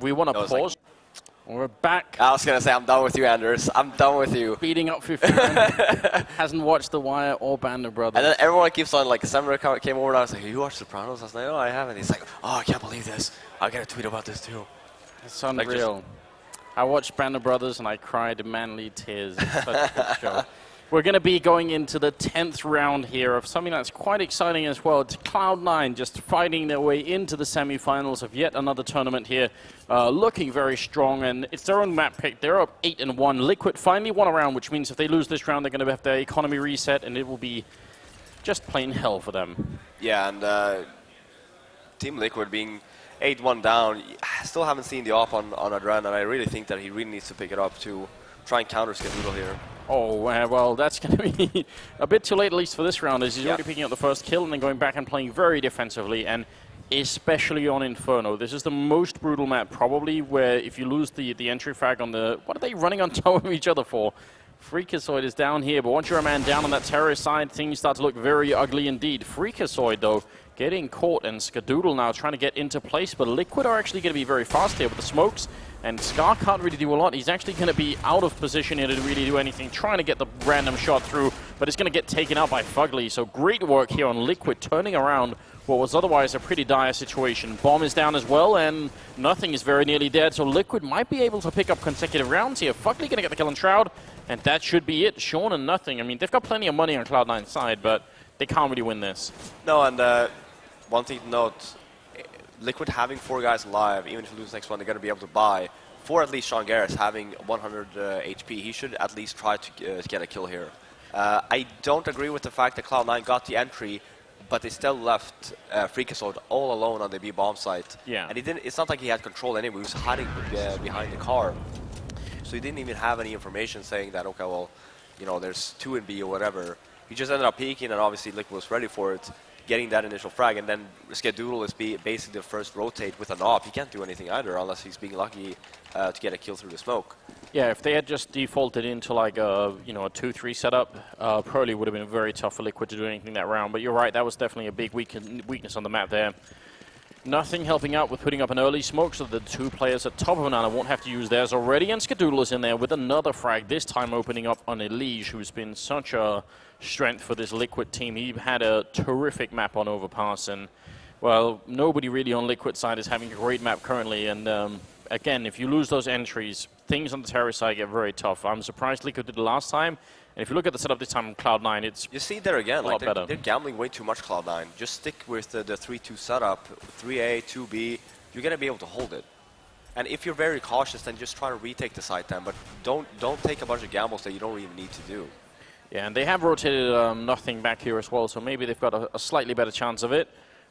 we want to pause. Like, we're back. I was going to say, I'm done with you, Anders. I'm done with you. Beating up 15. Hasn't watched The Wire or Band of Brothers. And then everyone keeps on, like, December came over and I was like, hey, you watched Sopranos? I was like, no, I haven't. He's like, oh, I can't believe this. I got a tweet about this too. It's unreal. I watched Band of Brothers and I cried manly tears. It's such a good show. We're going to be going into the 10th round here of something that's quite exciting as well. It's Cloud9 just fighting their way into the semifinals of yet another tournament here, looking very strong, and it's their own map pick. They're up 8-1. Liquid finally won a round, which means if they lose this round, they're going to have their economy reset, and it will be just plain hell for them. Yeah, and Team Liquid being 8-1 down, I still haven't seen the op on Adren, and I really think that he really needs to pick it up to try and counter Skadoodle here. Oh, well, that's going to be a bit too late, at least for this round, as he's already picking up the first kill and then going back and playing very defensively, and especially on Inferno. This is the most brutal map, probably, where if you lose the entry frag on the... What are they running on top of each other for? Freakazoid is down here, but once you're a man down on that terrorist side, things start to look very ugly indeed. Freakazoid, though, getting caught, and Skadoodle now trying to get into place, but Liquid are actually going to be very fast here with the smokes, and Scar can't really do a lot. He's actually going to be out of position here to really do anything, trying to get the random shot through, but it's going to get taken out by Fugly. So great work here on Liquid, turning around what was otherwise a pretty dire situation. Bomb is down as well, and nothing is very nearly dead, so Liquid might be able to pick up consecutive rounds here. Fugly going to get the kill on Shroud, and that should be it. Sean and nothing. I mean, they've got plenty of money on Cloud9's side, but they can't really win this. No, and one thing to note, Liquid having 4 guys alive, even if you lose the next one, they're going to be able to buy. For at least Sean Garris having 100 HP, he should at least try to get a kill here. I don't agree with the fact that Cloud9 got the entry, but they still left Freakazoid all alone on the B bomb site. Yeah. And he didn't. It's not like he had control anyway. He was hiding behind the car, so he didn't even have any information saying that, okay, well, you know, there's 2 in B or whatever. He just ended up peeking, and obviously Liquid was ready for it, getting that initial frag, and then Skadoodle is basically the first rotate with an op. He can't do anything either unless he's being lucky to get a kill through the smoke. Yeah, if they had just defaulted into like a 2-3 setup, probably would have been very tough for Liquid to do anything that round. But you're right, that was definitely a big weakness on the map there. Nothing helping out with putting up an early smoke, so the 2 players at top of Banana won't have to use theirs already, and Skadoodle is in there with another frag, this time opening up on Elige, who's been such a strength for this Liquid team. He had a terrific map on Overpass, and, well, nobody really on Liquid side is having a great map currently, and again, if you lose those entries, things on the terrorist side get very tough. I'm surprised Liquid did it last time. And if you look at the setup this time on Cloud9, it's you see there again, like better. They're gambling way too much, Cloud9. Just stick with the 3-2 setup, 3A, 2B. You're going to be able to hold it. And if you're very cautious, then just try to retake the site then. But don't take a bunch of gambles that you don't even need to do. Yeah, and they have rotated nothing back here as well, so maybe they've got a slightly better chance of it.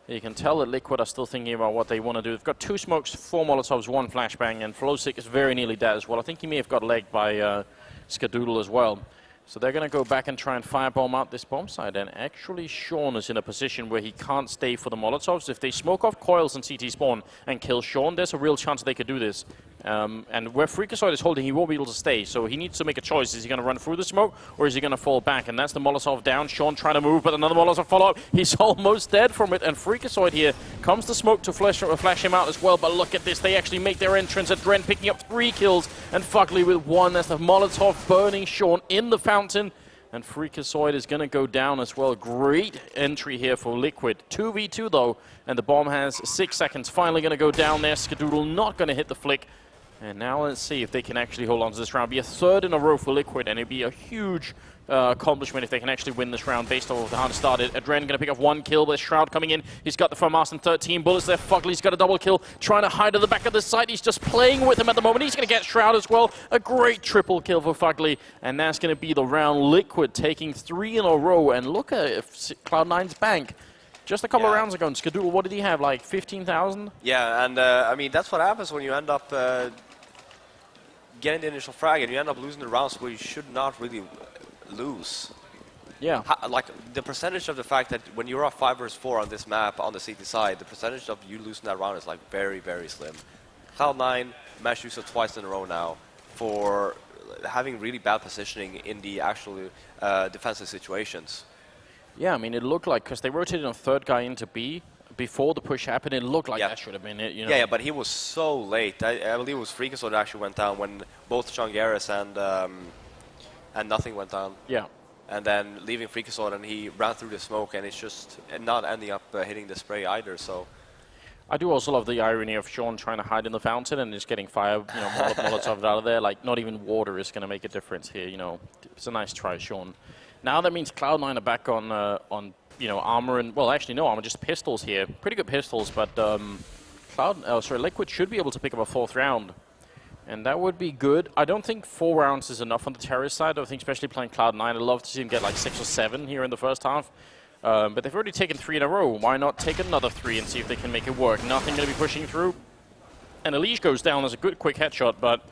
You can tell that Liquid are still thinking about what they want to do. They've got 2 smokes, 4 Molotovs, 1 flashbang, and Flowsick is very nearly dead as well. I think he may have got legged by Skadoodle as well. So they're going to go back and try and firebomb out this bomb side. And actually, Sean is in a position where he can't stay for the Molotovs. If they smoke off coils and CT spawn and kill Sean, there's a real chance they could do this. And where Freakazoid is holding, he won't be able to stay. So he needs to make a choice. Is he going to run through the smoke, or is he going to fall back? And that's the Molotov down. Sean trying to move, but another Molotov follow-up. He's almost dead from it. And Freakazoid here comes the smoke to flash him out as well. But look at this. They actually make their entrance. Adren picking up 3 kills, and Fugly with 1. That's the Molotov burning Sean in the fountain. And Freakazoid is going to go down as well. Great entry here for Liquid. 2v2 though, and the bomb has 6 seconds. Finally going to go down there. Skadoodle not going to hit the flick. And now let's see if they can actually hold on to this round. Be a 3rd in a row for Liquid, and it'd be a huge accomplishment if they can actually win this round based off of how it started. Adren going to pick up 1 kill, but Shroud coming in. He's got the FAMAS and 13 bullets there. Fugly's got a double kill, trying to hide at the back of the site. He's just playing with him at the moment. He's going to get Shroud as well. A great triple kill for Fugly, and that's going to be the round. Liquid taking 3 in a row, and look at Cloud9's bank. Just a couple of rounds ago, and Skadoodle, what did he have, like 15,000? Yeah, and I mean, that's what happens when you end up getting the initial frag and you end up losing the rounds where you should not really lose. Yeah. Like, the percentage of the fact that when you're up 5 versus 4 on this map, on the CT side, the percentage of you losing that round is, like, very, very slim. Cloud9 matched Yusa twice in a row now for having really bad positioning in the actual defensive situations. Yeah, I mean, it looked like, because they rotated a 3rd guy into B before the push happened, it looked like that should have been it, you know? Yeah, but he was so late. I believe it was Freakazoid that actually went down when both Sean Garris and nothing went down. Yeah. And then leaving Freakazoid, and he ran through the smoke, and it's just not ending up hitting the spray either, so... I do also love the irony of Sean trying to hide in the fountain and just getting fire, you know, Molotov out of there. Like, not even water is going to make a difference here, you know. It's a nice try, Sean. Now that means Cloud9 are back on you know, armor and, well, actually no armor, just pistols here. Pretty good pistols, but Liquid should be able to pick up a 4th round. And that would be good. I don't think 4 rounds is enough on the terrorist side. I think especially playing Cloud9, I'd love to see him get like 6 or 7 here in the first half. But they've already taken 3 in a row. Why not take another 3 and see if they can make it work? Nothing going to be pushing through. And Elige goes down as a good quick headshot, but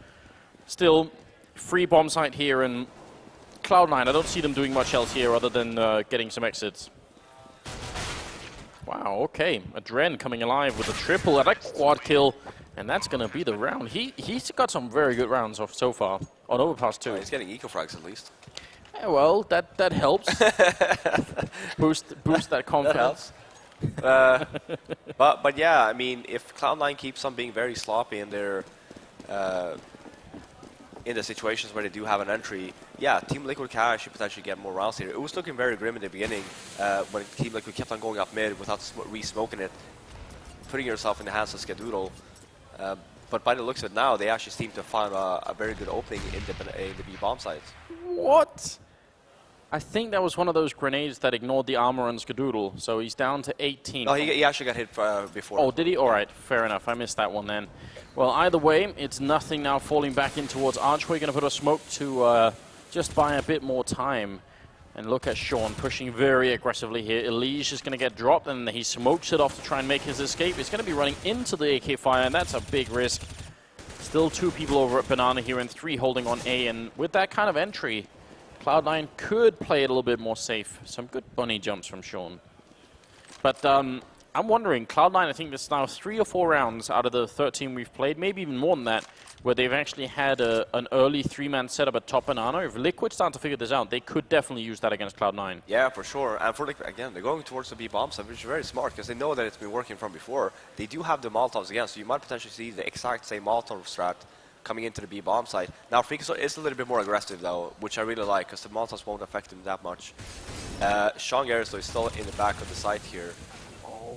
still free bomb site here. And Cloud9, I don't see them doing much else here other than getting some exits. Wow, okay. Adren coming alive with a triple at a quad kill. And that's going to be the round. He's got some very good rounds off so far on Overpass too. He's getting eco-frags at least. Yeah, well, that helps. boost that confidence. That helps. But yeah, I mean, if Cloud9 keeps on being very sloppy in their in the situations where they do have an entry, yeah, Team Liquid can actually potentially get more rounds here. It was looking very grim in the beginning when Team Liquid kept on going up mid without re-smoking it, putting yourself in the hands of Skadoodle. But by the looks of it now, they actually seem to find a very good opening in the B bomb sites. What? I think that was one of those grenades that ignored the armor on Skadoodle, so he's down to 18. Oh, he actually got hit before. Oh, did he? All right, fair enough. I missed that one then. Well, either way, it's nothing now falling back in towards Archway. Going to put a smoke to just buy a bit more time. And look at Sean pushing very aggressively here. Elige is going to get dropped, and he smokes it off to try and make his escape. He's going to be running into the AK fire, and that's a big risk. Still 2 people over at Banana here, and 3 holding on A. And with that kind of entry, Cloud9 could play it a little bit more safe. Some good bunny jumps from Sean. But I'm wondering, Cloud9, I think there's now 3 or 4 rounds out of the 13 we've played, maybe even more than that, where they've actually had an early 3-man setup at top Banana. If Liquid start to figure this out, they could definitely use that against Cloud9. Yeah, for sure. And for Liquid, again, they're going towards the B bomb site, which is very smart because they know that it's been working from before. They do have the Molotovs again, so you might potentially see the exact same Molotov strat coming into the B bomb site. Now, Freakazoid is a little bit more aggressive though, which I really like because the Molotovs won't affect him that much. Sean Garris, though, is still in the back of the site here.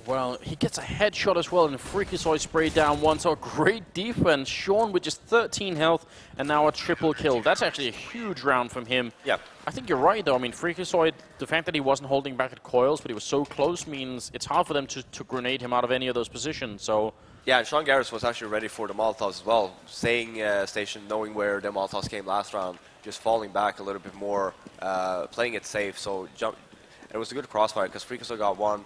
Well, he gets a headshot as well, and Freakazoid sprayed down one, so great defense. Sean with just 13 health, and now a triple kill. That's actually a huge round from him. Yeah. I think you're right, though. I mean, Freakazoid, the fact that he wasn't holding back at coils, but he was so close, means it's hard for them to grenade him out of any of those positions, so... Yeah, and Sean Garris was actually ready for the Molotovs as well, staying station, knowing where the Molotovs came last round, just falling back a little bit more, playing it safe, so it was a good crossfire, because Freakazoid got one,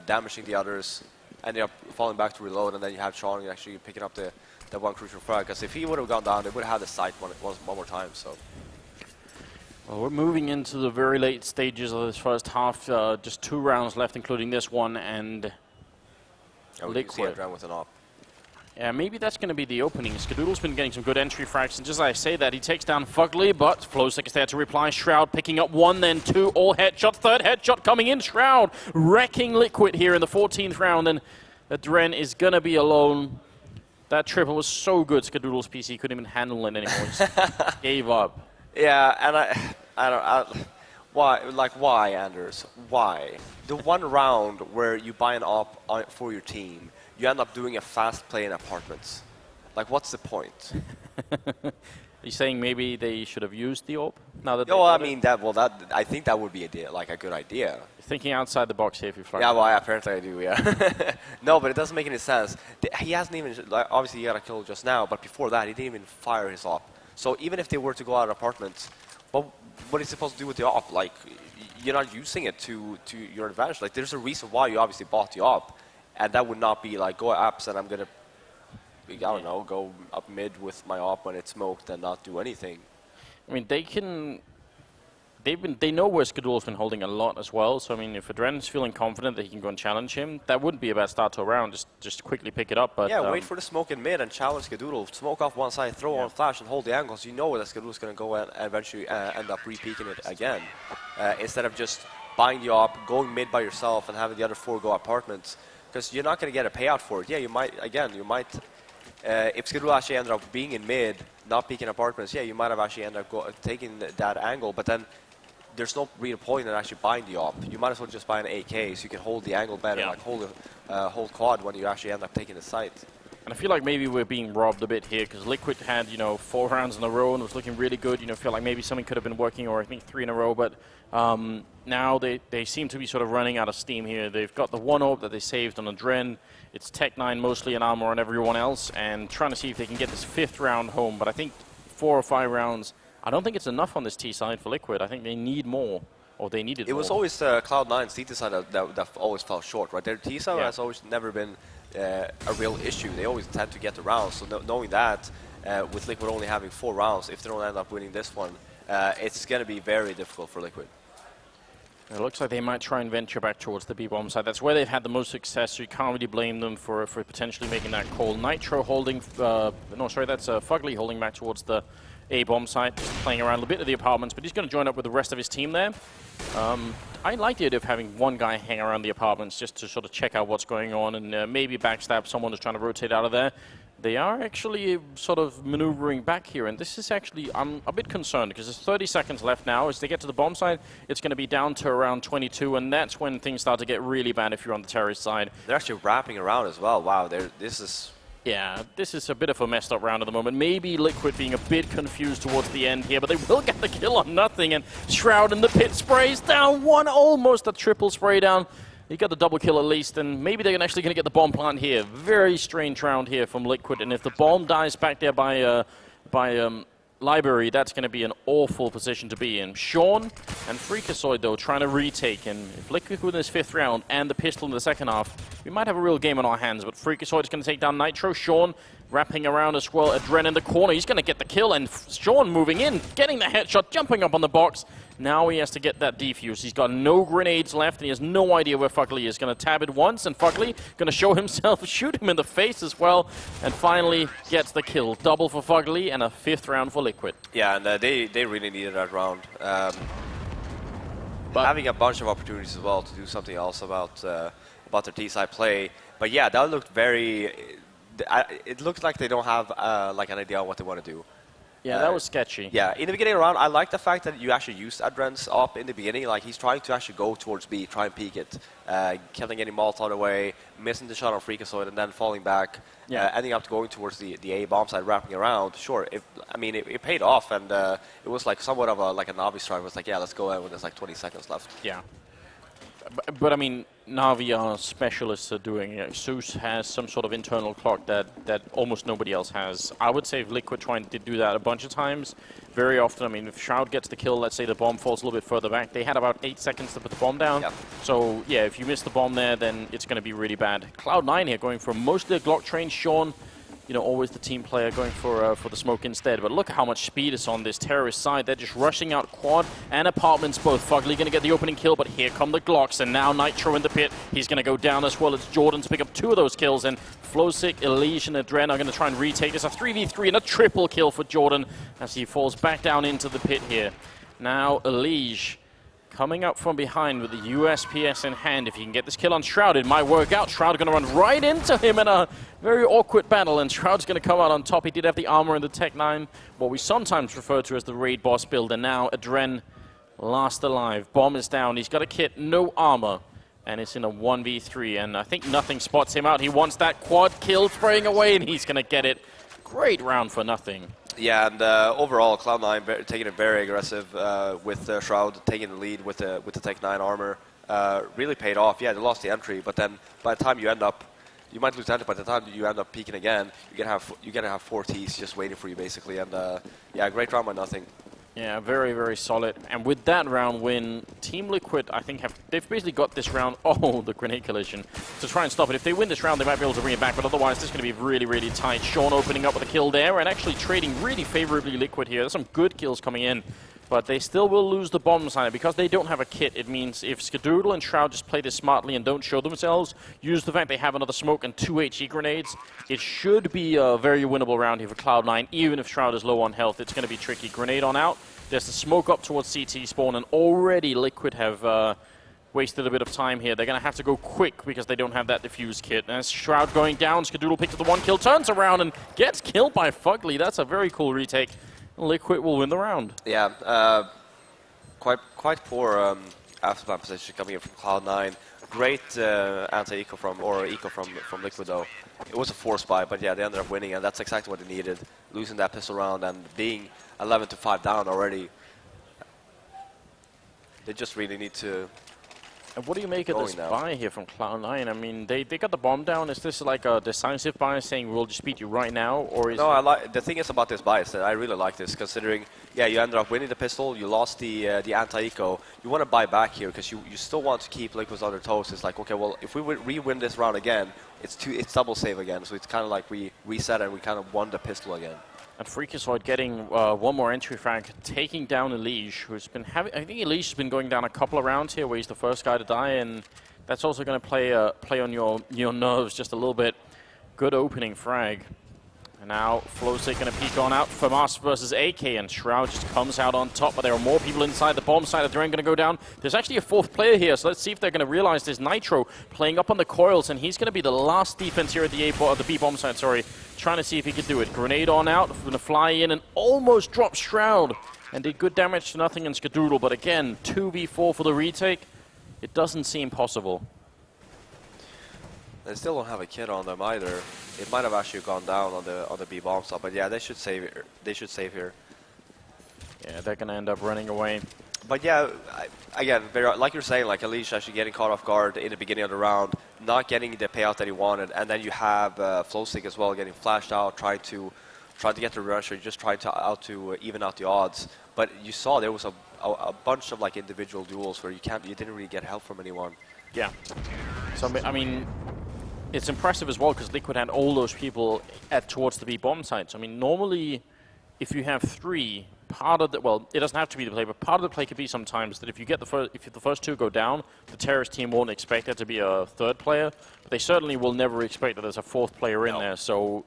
damaging the others, ended up falling back to reload, and then you have Sean actually picking up the one crucial frag. Because if he would have gone down, they would have had the site one more time. So, well, we're moving into the very late stages of this first half. Just 2 rounds left, including this one, and Liquid with an op. Yeah, maybe that's going to be the opening. Skadoodle's been getting some good entry frags, and just as I say that, he takes down Fugly, but Flowstick is there to reply. Shroud picking up 1, then 2, all headshots. 3rd headshot coming in. Shroud wrecking Liquid here in the 14th round, and Adren is going to be alone. That triple was so good, Skadoodle's PC couldn't even handle it anymore. He just gave up. Yeah, and I don't why, Anders? Why? The one round where you buy an op for your team, you end up doing a fast play in apartments. Like, what's the point? Are you saying maybe they should have used the AWP? Now that I mean, I think that would be a good idea. You're thinking outside the box here if you fly. Yeah, well, apparently I do, yeah. No, but it doesnesn't make any sense. He hasn't even, obviously he got a kill just now, but before that, he didn't even fire his AWP. So even if they were to go out of apartments, what is he supposed to do with the AWP? Like, you're not using it to your advantage. Like, there's a reason why you obviously bought the AWP. And that would not be like, go apps and I'm going to, I don't know, go up mid with my AWP when it's smoked and not do anything. I mean, they know where Skadoodle's been holding a lot as well. So, I mean, if Adren's feeling confident that he can go and challenge him, that wouldn't be a bad start to a round. Just quickly pick it up. But yeah, wait for the smoke in mid and challenge Skadoodle. Smoke off one side, throw on flash and hold the angles. You know that Skadoodle's going to go and eventually end up re-peeking it again. Instead of just buying the AWP, going mid by yourself and having the other 4 go apartments. Because you're not going to get a payout for it. Yeah, you might, if Skadoodle actually ended up being in mid, not peeking apartments, yeah, you might have actually ended up taking that angle, but then there's no real point in actually buying the op. You might as well just buy an AK so you can hold the angle better, like hold quad when you actually end up taking the site. And I feel like maybe we're being robbed a bit here because Liquid had, 4 rounds in a row and was looking really good. Feel like maybe something could have been working, or I think 3 in a row. But now they seem to be sort of running out of steam here. They've got the 1 orb that they saved on Adren. It's Tech9 mostly and Armor on everyone else, and trying to see if they can get this 5th round home. But I think 4 or 5 rounds, I don't think it's enough on this T side for Liquid. I think they need more, or they needed more. It was always Cloud9's T side that always fell short, right? Their T side has always never been a real issue. They always tend to get the rounds. So knowing that, with Liquid only having 4 rounds, if they don't end up winning this one, it's going to be very difficult for Liquid. It looks like they might try and venture back towards the B-bomb side. That's where they've had the most success, so you can't really blame them for potentially making that call. Nitro holding, that's Fugly holding back towards the A-bomb side, just playing around a little bit of the apartments, but he's going to join up with the rest of his team there. I like the idea of having one guy hang around the apartments just to sort of check out what's going on and maybe backstab someone who's trying to rotate out of there. They are actually sort of maneuvering back here, and this is actually, I'm a bit concerned because there's 30 seconds left now. As they get to the bomb side, it's going to be down to around 22, and that's when things start to get really bad if you're on the terrorist side. They're actually wrapping around as well. Wow, this is... Yeah, this is a bit of a messed up round at the moment. Maybe Liquid being a bit confused towards the end here, but they will get the kill on nothing, and Shroud in the pit sprays down one, almost a triple spray down. He got the double kill at least, and maybe they're actually going to get the bomb plant here. Very strange round here from Liquid, and if the bomb dies back there by Library, that's going to be an awful position to be in. Sean and Freakazoid, though, trying to retake, and if Liquid win this 5th round and the pistol in the second half, we might have a real game on our hands, but Freakazoid is going to take down Nitro. Sean wrapping around as well. Adren in the corner, he's going to get the kill, and Sean moving in, getting the headshot, jumping up on the box. Now he has to get that defuse. He's got no grenades left, and he has no idea where Fugly is. Going to tab it once, and Fugly going to show himself, shoot him in the face as well, and finally gets the kill. Double for Fugly, and a 5th round for Liquid. Yeah, and they really needed that round. But having a bunch of opportunities as well to do something else about their T-side play. But yeah, that looked very... it looks like they don't have like an idea on what they want to do. Yeah, that was sketchy. Yeah, in the beginning round, I like the fact that you actually used Adren's op in the beginning. Like, he's trying to actually go towards B, try and peek it, killing any Molotov away, missing the shot on Freakazoid, and then falling back, ending up going towards the A bomb side, wrapping around. Sure, it paid off, and it was like somewhat of a Navi strike. It was like, yeah, let's go when there's like 20 seconds left. Yeah. But I mean, Navi are specialists at doing it. Zeus has some sort of internal clock that almost nobody else has. I would say if Liquid trying to do that a bunch of times, very often, I mean, if Shroud gets the kill, let's say the bomb falls a little bit further back, they had about 8 seconds to put the bomb down. Yep. So, yeah, if you miss the bomb there, then it's going to be really bad. Cloud9 here going for mostly a Glock train. Sean, always the team player going for the smoke instead. But look how much speed is on this terrorist side. They're just rushing out quad and apartments both. Fugly going to get the opening kill, but here come the Glocks. And now Nitro in the pit. He's going to go down as well. It's Jordan to pick up 2 of those kills. And Flowsick, Elysian, and Adren are going to try and retake this. A 3v3 and a triple kill for Jordan as he falls back down into the pit here. Now Elysian coming up from behind with the USPS in hand. If he can get this kill on Shroud, it might work out. Shroud going to run right into him in a very awkward battle, and Shroud's going to come out on top. He did have the armor and the Tech9, what we sometimes refer to as the raid boss build, and now Adren last alive. Bomb is down. He's got a kit, no armor, and it's in a 1v3, and I think nothing spots him out. He wants that quad kill spraying away, and he's going to get it. Great round for nothing. Yeah, and overall, Cloud9 taking it very aggressive with Shroud taking the lead with the Tech9 armor. Really paid off. Yeah, they lost the entry, but then by the time you end up, you might lose entry, but by the time you end up peeking again, you're gonna have 4 Ts just waiting for you basically. And yeah, great round by nothing. Yeah, very, very solid. And with that round win, Team Liquid, I think, they've basically got this round, the grenade collision, to try and stop it. If they win this round, they might be able to bring it back, but otherwise, this is going to be really, really tight. Sean opening up with a kill there, and actually trading really favorably Liquid here. There's some good kills coming in, but they still will lose the bomb side. Because they don't have a kit, it means if Skadoodle and Shroud just play this smartly and don't show themselves, use the fact they have another smoke and 2 HE grenades, it should be a very winnable round here for Cloud9. Even if Shroud is low on health, it's going to be tricky. Grenade on out. There's the smoke up towards CT spawn, and already Liquid have wasted a bit of time here. They're going to have to go quick because they don't have that defuse kit. As Shroud going down, Skadoodle picks up the 1 kill, turns around and gets killed by Fugly. That's a very cool retake. Liquid will win the round. Yeah, quite poor afterplan position coming in from Cloud9. Great anti-eco from Liquid though. It was a force buy, but yeah, they ended up winning, and that's exactly what they needed. Losing that pistol round and being 11-5 down already. They just really need to. And what do you make of this buy here from Cloud9? I mean, they got the bomb down. Is this like a decisive buy saying we'll just beat you right now, or is? No, the thing is about this buy is that I really like this, considering yeah, you ended up winning the pistol, you lost the anti-eco. You want to buy back here because you still want to keep Liquids on their toes. It's like, okay, well, if we re-win this round again, it's double save again. So it's kind of like we reset and we kind of won the pistol again. And Freakazoid getting one more entry frag, taking down Elige, who's been having. I think Elige has been going down a couple of rounds here, where he's the first guy to die, and that's also going to play on your nerves just a little bit. Good opening frag. And now Flowsick going to peek on out. FAMAS versus AK, and Shroud just comes out on top, but there are more people inside the bomb side. The Duran going to go down. There's actually a fourth player here, so let's see if they're going to realize there's Nitro playing up on the coils, and he's going to be the last defense here at the B bomb side, sorry. Trying to see if he can do it. Grenade on out, going to fly in and almost drop Shroud, and did good damage to nothing in Skadoodle, but again, 2v4 for the retake. It doesn't seem possible. They still don't have a kid on them either. It might have actually gone down on the B bomb stop, but yeah, they should save it. They should save here. Yeah, they're gonna end up running away. But yeah, again, like you're saying, like Elige actually getting caught off guard in the beginning of the round, not getting the payout that he wanted, and then you have Flowstick as well getting flashed out, trying to get the rusher, just trying to even out the odds. But you saw there was a bunch of like individual duels where you didn't really get help from anyone. Yeah. So I mean, it's impressive as well because Liquid had all those people towards the B bomb site. So I mean, normally, if you have three, part of the it doesn't have to be the play, but part of the play could be sometimes that if the first two go down, the terrorist team won't expect there to be a third player. But they certainly will never expect that there's a fourth player in there. So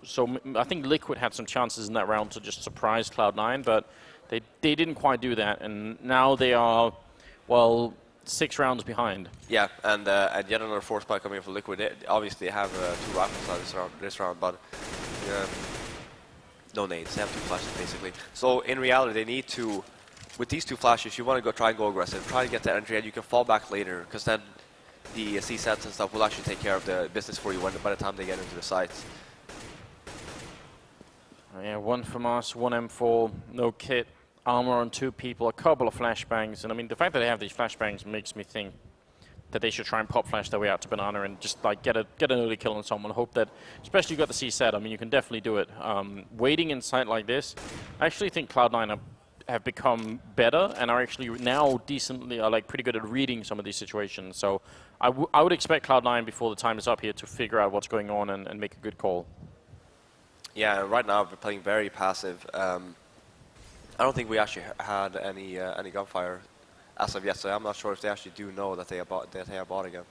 I think Liquid had some chances in that round to just surprise Cloud9, but they didn't quite do that, and now they are 6 rounds behind. Yeah, and yet another force spike coming in for Liquid. They obviously have 2 rifles this round, but no nades. They have 2 flashes basically. So in reality, they need to, with these 2 flashes, you want to try and go aggressive, try and get the entry, and you can fall back later, because then the C-sets and stuff will actually take care of the business for you by the time they get into the sites. Yeah, 1 FAMAS, 1 M4, no kit. Armor on 2 people, a couple of flashbangs, and I mean the fact that they have these flashbangs makes me think that they should try and pop flash their way out to Banana and just like get an early kill on someone. Hope that, especially you got the C set. I mean you can definitely do it. Waiting in sight like this, I actually think Cloud9 have become better and are actually now decently like pretty good at reading some of these situations. So I would expect Cloud9 before the time is up here to figure out what's going on and make a good call. Yeah, right now they're playing very passive. I don't think we actually had any gunfire as of yet, so I'm not sure if they actually do know that they are bot again.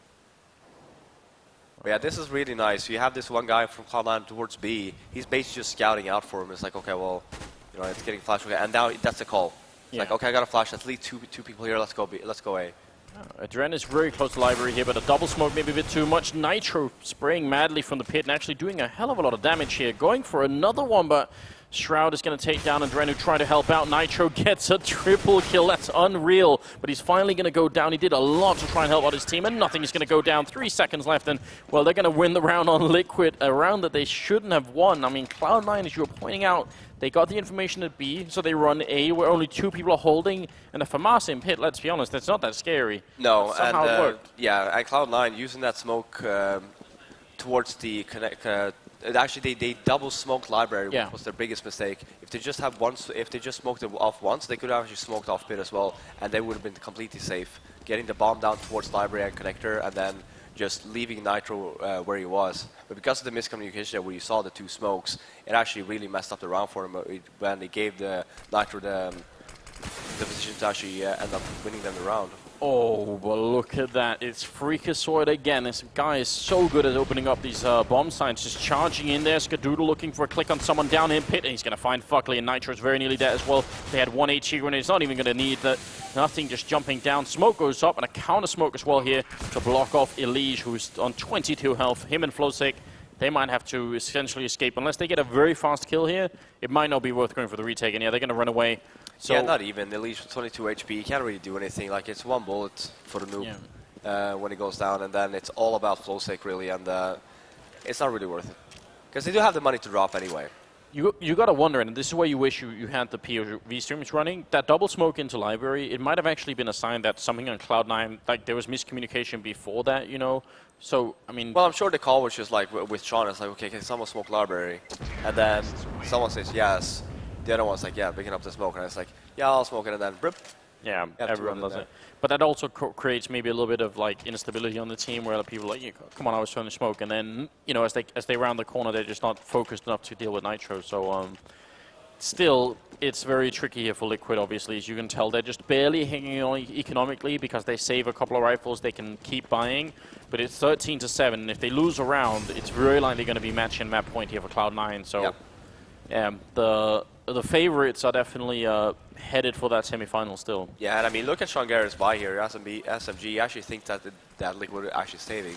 But yeah, this is really nice. You have this one guy from Cloud9 towards B. He's basically just scouting out for him. It's like, okay, well, it's getting flashed, and now that's the call. It's like, okay, I got a flash. Let's lead two people here. Let's go B. Let's go A. Adren is very close to library here, but a double smoke maybe a bit too much. Nitro spraying madly from the pit and actually doing a hell of a lot of damage here. Going for another one, but Shroud is going to take down Adren, who tried to help out. Nitro gets a triple kill. That's unreal, but he's finally going to go down. He did a lot to try and help out his team, and nothing is going to go down. 3 seconds left, and, well, they're going to win the round on Liquid, a round that they shouldn't have won. I mean, Cloud9, as you were pointing out, they got the information at B, so they run A, where only 2 people are holding, and a FAMAS in pit, let's be honest, that's not that scary. No, but somehow it worked. Yeah, and Cloud9 using that smoke towards the connect. Actually, they double smoked library, which was their biggest mistake. If they just smoked it off once, they could have actually smoked off pit as well, and they would have been completely safe. Getting the bomb down towards library and connector, and then just leaving Nitro where he was. But because of the miscommunication where you saw the 2 smokes, it actually really messed up the round for him when they gave the Nitro the position to actually end up winning them the round. Oh, well, look at that. It's Freakazoid again. This guy is so good at opening up these bomb signs, just charging in there. Skadoodle looking for a click on someone down in pit, and he's going to find Fuckley, and Nitro is very nearly dead as well. They had 1 HE grenade. It's not even going to need that. Nothing, just jumping down. Smoke goes up, and a counter smoke as well here to block off Elige, who's on 22 health. Him and Flowsick, they might have to essentially escape. Unless they get a very fast kill here, it might not be worth going for the retake. And yeah, they're going to run away. So yeah, not even. At least 22 HP, you can't really do anything. Like, it's one bullet for the noob when it goes down, and then it's all about flow sake, really, and it's not really worth it. Because they do have the money to drop anyway. You got to wonder, and this is where you wish you had the POV streams running, that double smoke into library, it might have actually been a sign that something on Cloud9, like there was miscommunication before that, you know? So, I mean... Well, I'm sure the call was just like, with Sean, it's like, okay, can someone smoke library? And then someone says yes. The other one's like, yeah, picking up the smoke. And it's like, yeah, I'll smoke it, and then, brip. Yeah, everyone does it. But that also creates maybe a little bit of like instability on the team where the people are like, come on, I was trying to smoke. And then, you know, as they round the corner, they're just not focused enough to deal with Nitro. So still, it's very tricky here for Liquid, obviously. As you can tell, they're just barely hanging on economically because they save a couple of rifles. They can keep buying. But it's 13-7. And if they lose a round, it's very likely going to be match and map point here for Cloud9. So the favorites are definitely headed for that semifinal still. Yeah, and I mean, look at Sean Garrett's buy here. SMG, you actually think that Liquid are actually saving.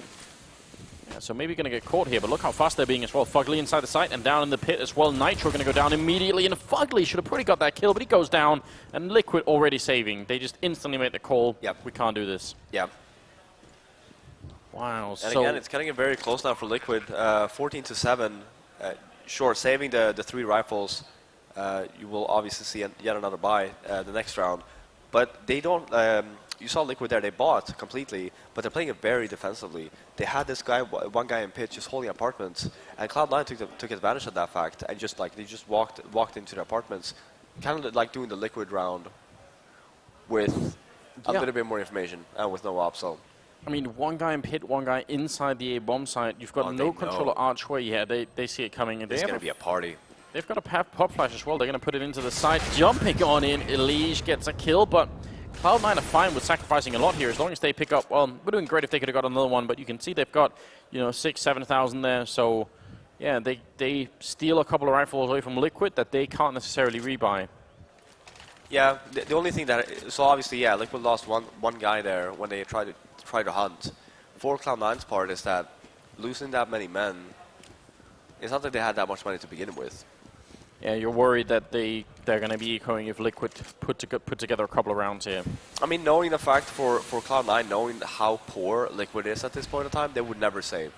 Yeah, so maybe going to get caught here, but look how fast they're being as well. Fugly inside the site and down in the pit as well. Nitro going to go down immediately, and Fugly should have pretty got that kill, but he goes down, and Liquid already saving. They just instantly make the call. Yep. We can't do this. Yep. Wow. And again, it's getting very close now for Liquid. 14-7. Sure, saving the 3 rifles. You will obviously see yet another buy the next round. But they don't... you saw Liquid there, they bought completely, but they're playing it very defensively. They had this guy, one guy in pit, just holding apartments, and Cloud9 took advantage of that fact, and just like, they just walked into the apartments, kind of like doing the Liquid round with a little bit more information, and with no op, so... I mean, one guy in pit, one guy inside the A-bomb site. You've got no control of archway. Yeah, they see it coming. And it's going to be a party. They've got a pop flash as well. They're going to put it into the side. Jumping on in, Elige gets a kill, but Cloud9 are fine with sacrificing a lot here as long as they pick up. Well, we're doing great if they could have got another one, but you can see they've got, you know, 6,000-7,000 there. So, yeah, they steal a couple of rifles away from Liquid that they can't necessarily rebuy. Yeah, the only thing that... So, obviously, yeah, Liquid lost one guy there when they tried to hunt. For Cloud9's part is that losing that many men, it's not that they had that much money to begin with. Yeah, you're worried that they're going to be echoing if Liquid put together a couple of rounds here. I mean, knowing the fact for Cloud9, knowing how poor Liquid is at this point in time, they would never save.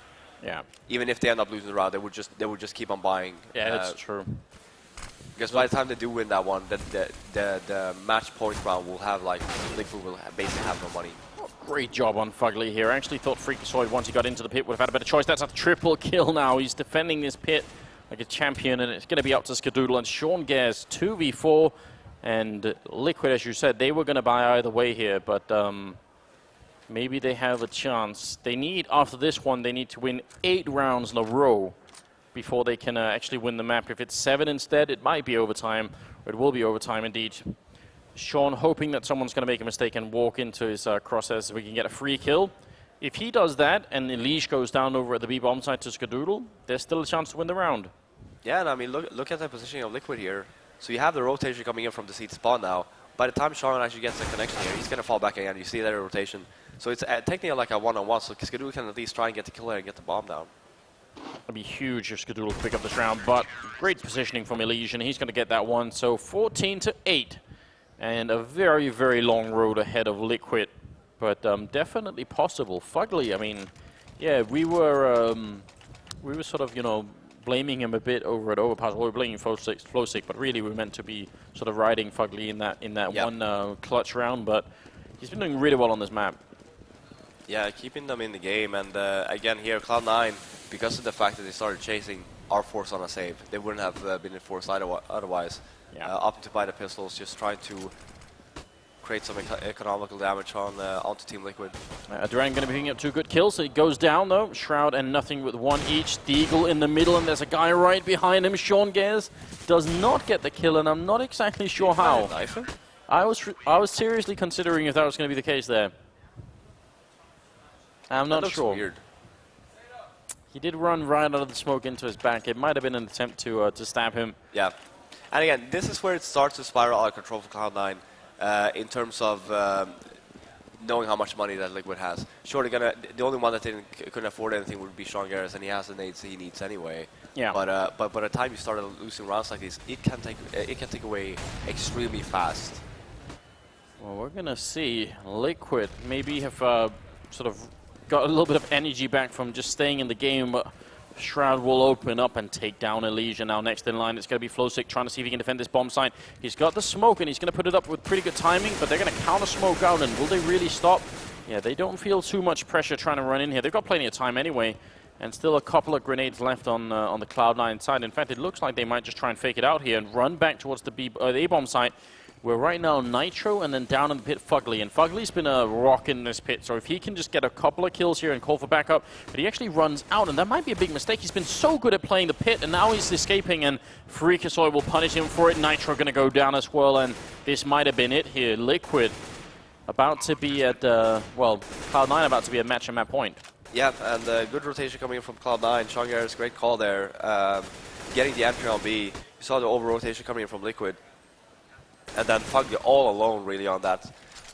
Yeah. Even if they end up losing the round, they would just keep on buying. Yeah, that's true. Because by the time they do win that one, the match point round will have, like, Liquid will basically have no money. Great job on Fugly here. I actually thought Freakazoid, once he got into the pit, would have had a better choice. That's a triple kill now. He's defending this pit like a champion, and it's going to be up to Skadoodle and Sean Gares 2v4. And Liquid, as you said, they were going to buy either way here, but maybe they have a chance. They need, after this one, they need to win 8 rounds in a row before they can actually win the map. If it's 7 instead, it might be overtime, or it will be overtime indeed. Sean hoping that someone's going to make a mistake and walk into his crosshairs so we can get a free kill. If he does that and Elige goes down over at the B-bomb side to Skadoodle, there's still a chance to win the round. Yeah, and I mean, look at the positioning of Liquid here. So you have the rotation coming in from the seat spawn now. By the time Sean actually gets the connection here, he's going to fall back again. You see that rotation. So it's technically like a one-on-one, so Skadoodle can at least try and get the kill there and get the bomb down. It'll be huge if Skadoodle can pick up this round, but great positioning from Elige, and he's going to get that one. So 14-8. And a very, very long road ahead of Liquid, but definitely possible. Fugly, I mean, yeah, we were sort of, you know, blaming him a bit over at Overpass. We were blaming Flowsick, but really we were meant to be sort of riding Fugly in that one clutch round. But he's been doing really well on this map. Yeah, keeping them in the game, and again here, Cloud9, because of the fact that they started chasing, are forced on a save. They wouldn't have been forced otherwise. Yeah. Opting to buy the pistols, just trying to create some economical damage onto Team Liquid. Duran going to be picking up 2 good kills, so he goes down though. Shroud and Nothing with 1 each. Deagle in the middle, and there's a guy right behind him. Sean Gares does not get the kill, and I'm not exactly sure how. I was seriously considering if that was going to be the case there. I'm not sure. Weird. He did run right out of the smoke into his back. It might have been an attempt to stab him. Yeah. And again, this is where it starts to spiral out of control for Cloud9 in terms of knowing how much money that Liquid has. Sure, the only one that couldn't afford anything would be Sean Garris, and he has the nades he needs anyway. Yeah. But by the time you start losing rounds like this, it can take away extremely fast. Well, we're gonna see Liquid maybe have sort of got a little bit of energy back from just staying in the game, but Shroud will open up and take down Elysia now next in line. It's going to be Flowsick trying to see if he can defend this bomb site. He's got the smoke and he's going to put it up with pretty good timing, but they're going to counter smoke out, and will they really stop? Yeah, they don't feel too much pressure trying to run in here. They've got plenty of time anyway, and still a couple of grenades left on the Cloud9 side. In fact, it looks like they might just try and fake it out here and run back towards the A-bomb site. We're right now Nitro and then down in the pit Fugly, and Fugly's been a rock in this pit, so if he can just get a couple of kills here and call for backup, but he actually runs out, and that might be a big mistake. He's been so good at playing the pit, and now he's escaping, and Freakazoid will punish him for it. Nitro going to go down as well, and this might have been it here. Liquid about to be at, well, Cloud9 about to be a match on that point. Yeah, and good rotation coming in from Cloud9. Sean Garris, great call there. Getting the entry on B. You saw the over-rotation coming in from Liquid. And then Fugly all alone really on that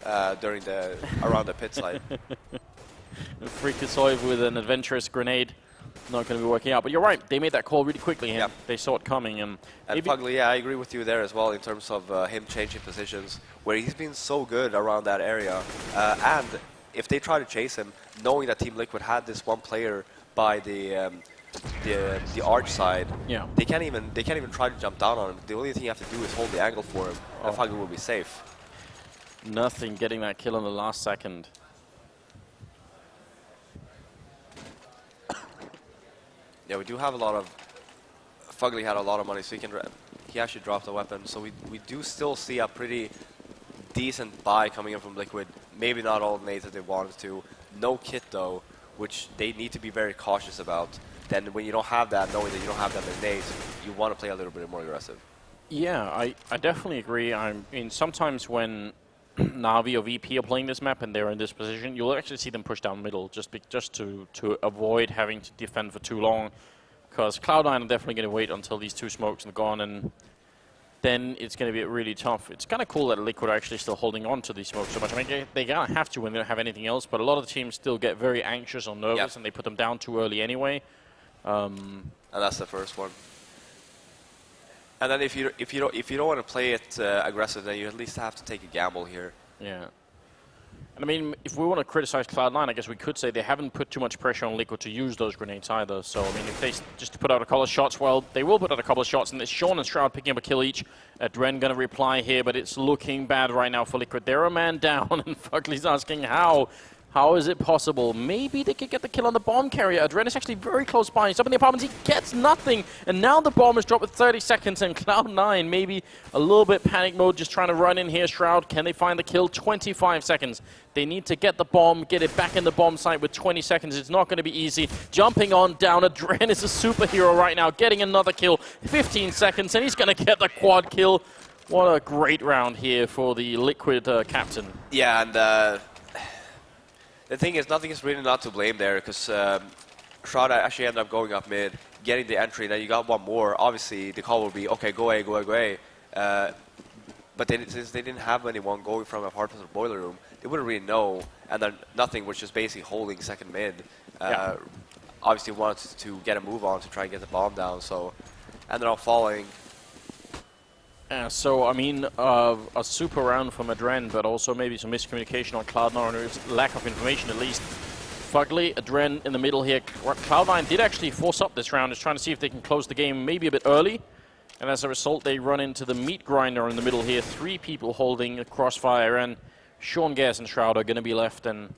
around the pit side. Freakazoid with an adventurous grenade. Not going to be working out. But you're right, they made that call really quickly. Yep. They saw it coming. And Fugly, yeah, I agree with you there as well in terms of him changing positions, where he's been so good around that area. And if they try to chase him, knowing that Team Liquid had this one player by the arch side, yeah, they can't even try to jump down on him. The only thing you have to do is hold the angle for him, and Fugly will be safe. Nothing getting that kill in the last second. Yeah, we do have a lot of. Fugly had a lot of money, so he actually dropped the weapon. So we do still see a pretty decent buy coming in from Liquid. Maybe not all the nades that they wanted to. No kit though, which they need to be very cautious about. Then when you don't have that, knowing that you don't have that many nades, you want to play a little bit more aggressive. Yeah, I definitely agree. I mean, sometimes when Na'Vi or VP are playing this map and they're in this position, you'll actually see them push down middle just to avoid having to defend for too long. Because Cloud9 are definitely going to wait until these two smokes are gone, and then it's going to be really tough. It's kind of cool that Liquid are actually still holding on to these smokes so much. I mean, they kind of have to when they don't have anything else, but a lot of the teams still get very anxious or nervous, and they put them down too early anyway. And that's the first one. And then if you don't want to play it aggressive, then you at least have to take a gamble here. Yeah. And I mean, if we want to criticize Cloud9, I guess we could say they haven't put too much pressure on Liquid to use those grenades either. So I mean, if they just put out a couple of shots, well, they will put out a couple of shots, and it's Sean and Shroud picking up a kill each. Dren going to reply here, but it's looking bad right now for Liquid. They're a man down, and Fugly's asking how. How is it possible? Maybe they could get the kill on the bomb carrier. Adren is actually very close by. He's up in the apartments. He gets nothing. And now the bomb is dropped with 30 seconds. And Cloud9 maybe a little bit panic mode, just trying to run in here. Shroud, can they find the kill? 25 seconds. They need to get the bomb, get it back in the bomb site with 20 seconds. It's not going to be easy. Jumping on down. Adren is a superhero right now, getting another kill. 15 seconds, and he's going to get the quad kill. What a great round here for the Liquid captain. Yeah, and the thing is, nothing is really not to blame there, because Shroud actually ended up going up mid, getting the entry, then you got one more. Obviously, the call will be, okay, go away, go away. But since they didn't have anyone going from apartment to the boiler room, they wouldn't really know, and then nothing was just basically holding second mid. Obviously wanted to get a move on to try and get the bomb down, so ended up falling. So, I mean, a super round from Adren, but also maybe some miscommunication on Cloud9, or lack of information at least. Fugly, Adren in the middle here. Cloud9 did actually force up this round, is trying to see if they can close the game maybe a bit early. And as a result, they run into the meat grinder in the middle here. 3 people holding a crossfire, and Sean, Gas, and Shroud are going to be left, and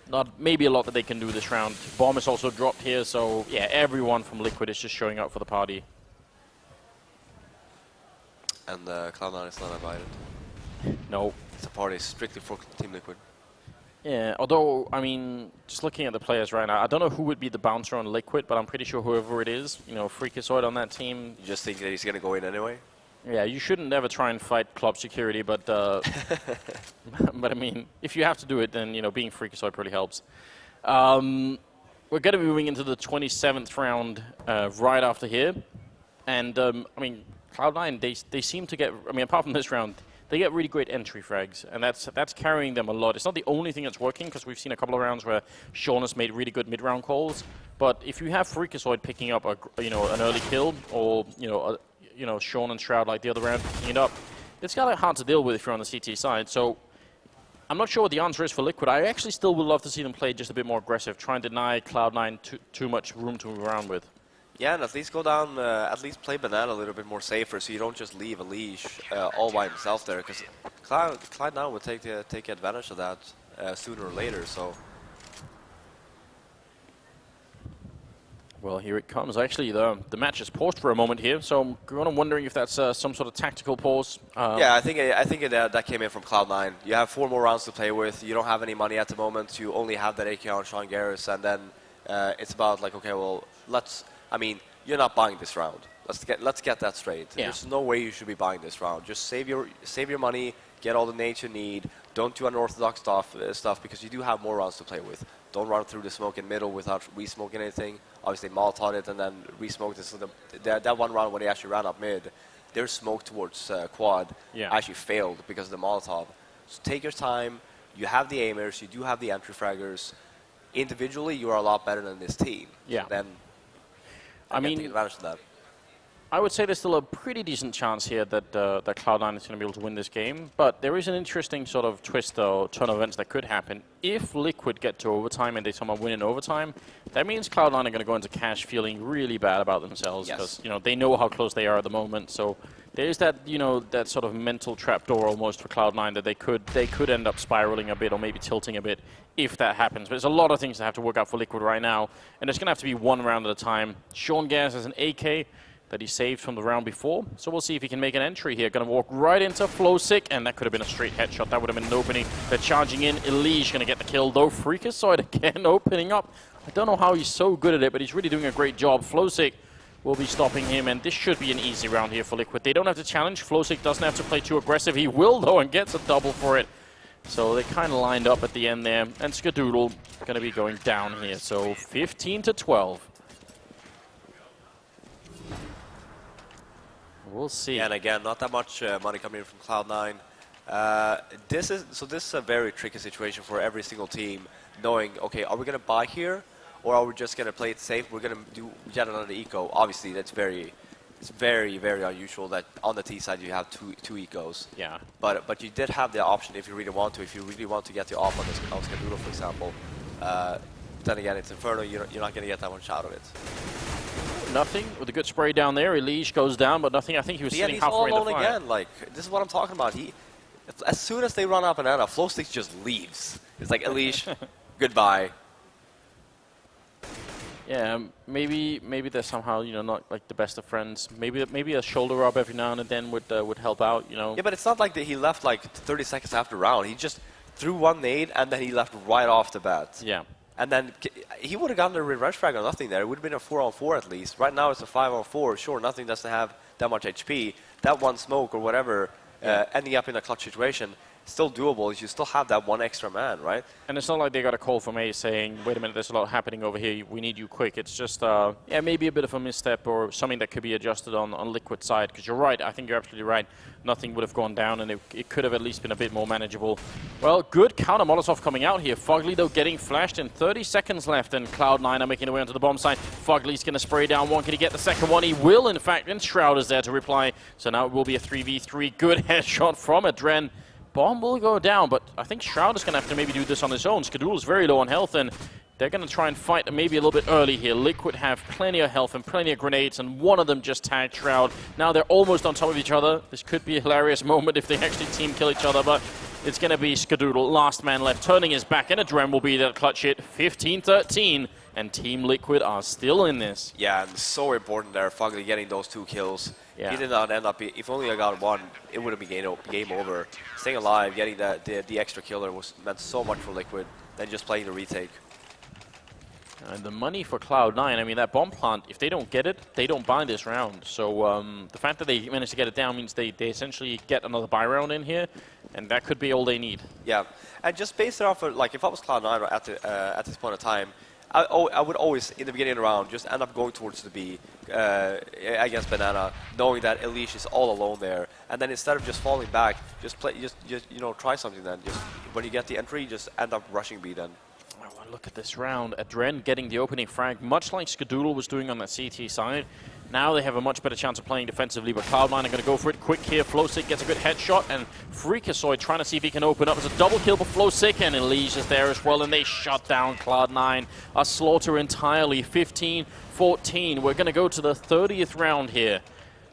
not maybe a lot that they can do this round. Bomb is also dropped here, so yeah, everyone from Liquid is just showing up for the party. And Cloud9 is not invited. No. It's a party strictly for Team Liquid. Yeah, although, I mean, just looking at the players right now, I don't know who would be the bouncer on Liquid, but I'm pretty sure whoever it is, you know, Freakazoid on that team. You just think that he's going to go in anyway? Yeah, you shouldn't ever try and fight club security, but but I mean, if you have to do it, then, you know, being Freakazoid pretty helps. We're going to be moving into the 27th round right after here. And, I mean, Cloud9, they seem to get, I mean, apart from this round, they get really great entry frags, and that's carrying them a lot. It's not the only thing that's working, because we've seen a couple of rounds where Sean has made really good mid-round calls. But if you have Freakazoid picking up an early kill, or Sean and Shroud like the other round picking it up, it's kind of hard to deal with if you're on the CT side. So I'm not sure what the answer is for Liquid. I actually still would love to see them play just a bit more aggressive, try and deny Cloud9 too much room to move around with. Yeah, and at least go down, at least play Banana a little bit more safer, so you don't just leave a leash all by himself there, because Cloud9 would take advantage of that sooner or later. So. Well, here it comes. Actually, the match is paused for a moment here, so I'm kind of wondering if that's some sort of tactical pause. Yeah, I think that came in from Cloud9. You have 4 more rounds to play with. You don't have any money at the moment. You only have that AK on Sean Garris, and then it's about like, okay, well, I mean, you're not buying this round. Let's get that straight. Yeah. There's no way you should be buying this round. Just save your money, get all the nades you need. Don't do unorthodox stuff because you do have more rounds to play with. Don't run through the smoke in middle without re-smoking anything. Obviously, Molotov it and then re-smoked it. So that one round when they actually ran up mid, their smoke towards quad actually failed because of the Molotov. So take your time. You have the aimers. You do have the entry fraggers. Individually, you are a lot better than this team. Yeah. So then, I mean, take advantage of that. I would say there's still a pretty decent chance here that that Cloud9 is going to be able to win this game. But there is an interesting sort of twist or turn of events that could happen. If Liquid get to overtime and they somehow win in overtime, that means Cloud9 are going to go into cash feeling really bad about themselves because they know how close they are at the moment. So there is that that sort of mental trapdoor almost for Cloud9 that they could end up spiraling a bit or maybe tilting a bit if that happens. But there's a lot of things that have to work out for Liquid right now, and it's going to have to be one round at a time. Sean Gas has an AK that he saved from the round before. So we'll see if he can make an entry here. Going to walk right into Flowsick, and that could have been a straight headshot. That would have been an opening. They're charging in. Elige going to get the kill, though. Freakazoid again opening up. I don't know how he's so good at it, but he's really doing a great job. Flowsick will be stopping him, and this should be an easy round here for Liquid. They don't have to challenge. Flowsick doesn't have to play too aggressive. He will, though, and gets a double for it. So they kind of lined up at the end there. And Skadoodle going to be going down here. So 15-12. We'll see. And again, not that much money coming in from Cloud9. This is a very tricky situation for every single team, knowing, okay, are we going to buy here, or are we just going to play it safe? We're going to do yet another eco. Obviously, it's very, very unusual that on the T side you have two ecos. Yeah. But you did have the option if you really want to. If you really want to get the off on this Skadoodle, for example. Then again, it's Inferno. You're not going to get that much out of it. Nothing with a good spray down there. Elige goes down, but nothing. I think he was sitting halfway in the fire. Again. Like, this is what I'm talking about. As soon as they run out Banana, Flowstick just leaves. It's like, Elige, goodbye. Yeah, maybe they're somehow not like the best of friends. Maybe a shoulder rub every now and then would help out. Yeah, but it's not like that he left like 30 seconds after round. He just threw one nade and then he left right off the bat. Yeah. And then he would have gotten a revenge frag or nothing there. It would have been a 4-on-4 at least. Right now it's a 5-on-4. Sure, nothing doesn't have that much HP. That one smoke or whatever, ending up in a clutch situation, still doable. You still have that one extra man, right? And it's not like they got a call from A saying, wait a minute, there's a lot happening over here. We need you quick. It's just, maybe a bit of a misstep or something that could be adjusted on Liquid side. Because you're right. I think you're absolutely right. Nothing would have gone down, and it could have at least been a bit more manageable. Well, good counter Molotov coming out here. Fugly, though, getting flashed in 30 seconds left, and Cloud9 are making their way onto the bomb site. Fugly's going to spray down one. Can he get the second one? He will, in fact, and Shroud is there to reply. So now it will be a 3v3. Good headshot from Adren. Bomb will go down, but I think Shroud is going to have to maybe do this on his own. Skadoodle is very low on health, and they're going to try and fight maybe a little bit early here. Liquid have plenty of health and plenty of grenades, and one of them just tagged Shroud. Now they're almost on top of each other. This could be a hilarious moment if they actually team kill each other, but it's going to be Skadoodle, last man left, turning his back, and Adren will be there to clutch it. 15-13, and Team Liquid are still in this. Yeah, and so important there, Fugly getting those 2 kills. Yeah. He did not end up, if only I got one, it would have been game over. Staying alive, getting the extra killer meant so much for Liquid than just playing the retake. And the money for Cloud9, I mean, that bomb plant, if they don't get it, they don't buy this round. So the fact that they managed to get it down means they essentially get another buy round in here, and that could be all they need. Yeah, and just based it off of, like, if I was Cloud9 at this point of time, I would always, in the beginning of the round, just end up going towards the B against Banana, knowing that Elish is all alone there. And then instead of just falling back, just you know, try something then. Just when you get the entry, just end up rushing B then. Oh, look at this round. Adren getting the opening frag, much like Skadoodle was doing on that CT side. Now they have a much better chance of playing defensively, but Cloud9 are going to go for it quick here. Flowsick gets a good headshot, and Freakazoid trying to see if he can open up. It's a double kill for Flowsick, and Elise is there as well, and they shut down Cloud9. A slaughter entirely, 15-14. We're going to go to the 30th round here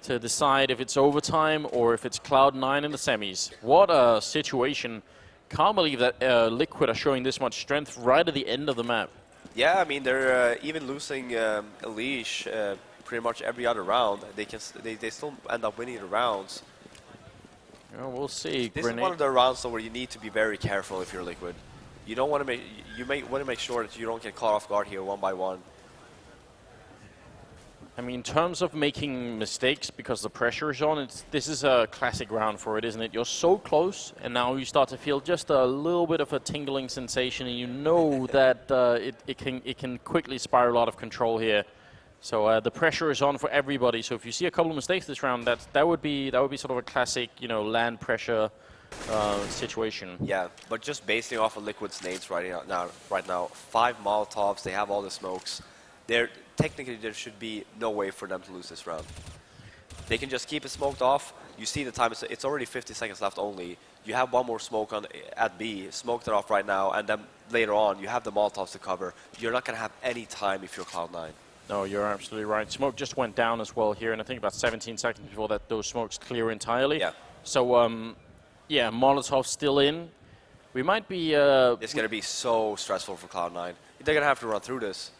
to decide if it's overtime or if it's Cloud9 in the semis. What a situation. Can't believe that Liquid are showing this much strength right at the end of the map. Yeah, I mean, they're even losing Elish pretty much every other round. They still end up winning the rounds. Well, we'll see. This is one of the rounds where you need to be very careful if you're Liquid. You don't want to want to make sure that you don't get caught off guard here one by one. I mean, in terms of making mistakes because the pressure is on, this is a classic round for it, isn't it? You're so close, and now you start to feel just a little bit of a tingling sensation, and you know that it can quickly spiral out of control here. So the pressure is on for everybody. So if you see a couple of mistakes this round, that would be sort of a classic, you know, land pressure situation. Yeah, but just basing off of Liquid's nades right now, 5 Molotovs, they have all the smokes. Technically, there should be no way for them to lose this round. They can just keep it smoked off. You see the time, it's already 50 seconds left only. You have one more smoke at B, smoked it off right now, and then later on, you have the Molotovs to cover. You're not going to have any time if you're Cloud9. No, you're absolutely right. Smoke just went down as well here, and I think about 17 seconds before that, those smokes clear entirely. Yeah. So, yeah, Molotov's still in. We might be... it's going to be so stressful for Cloud9. They're going to have to run through this.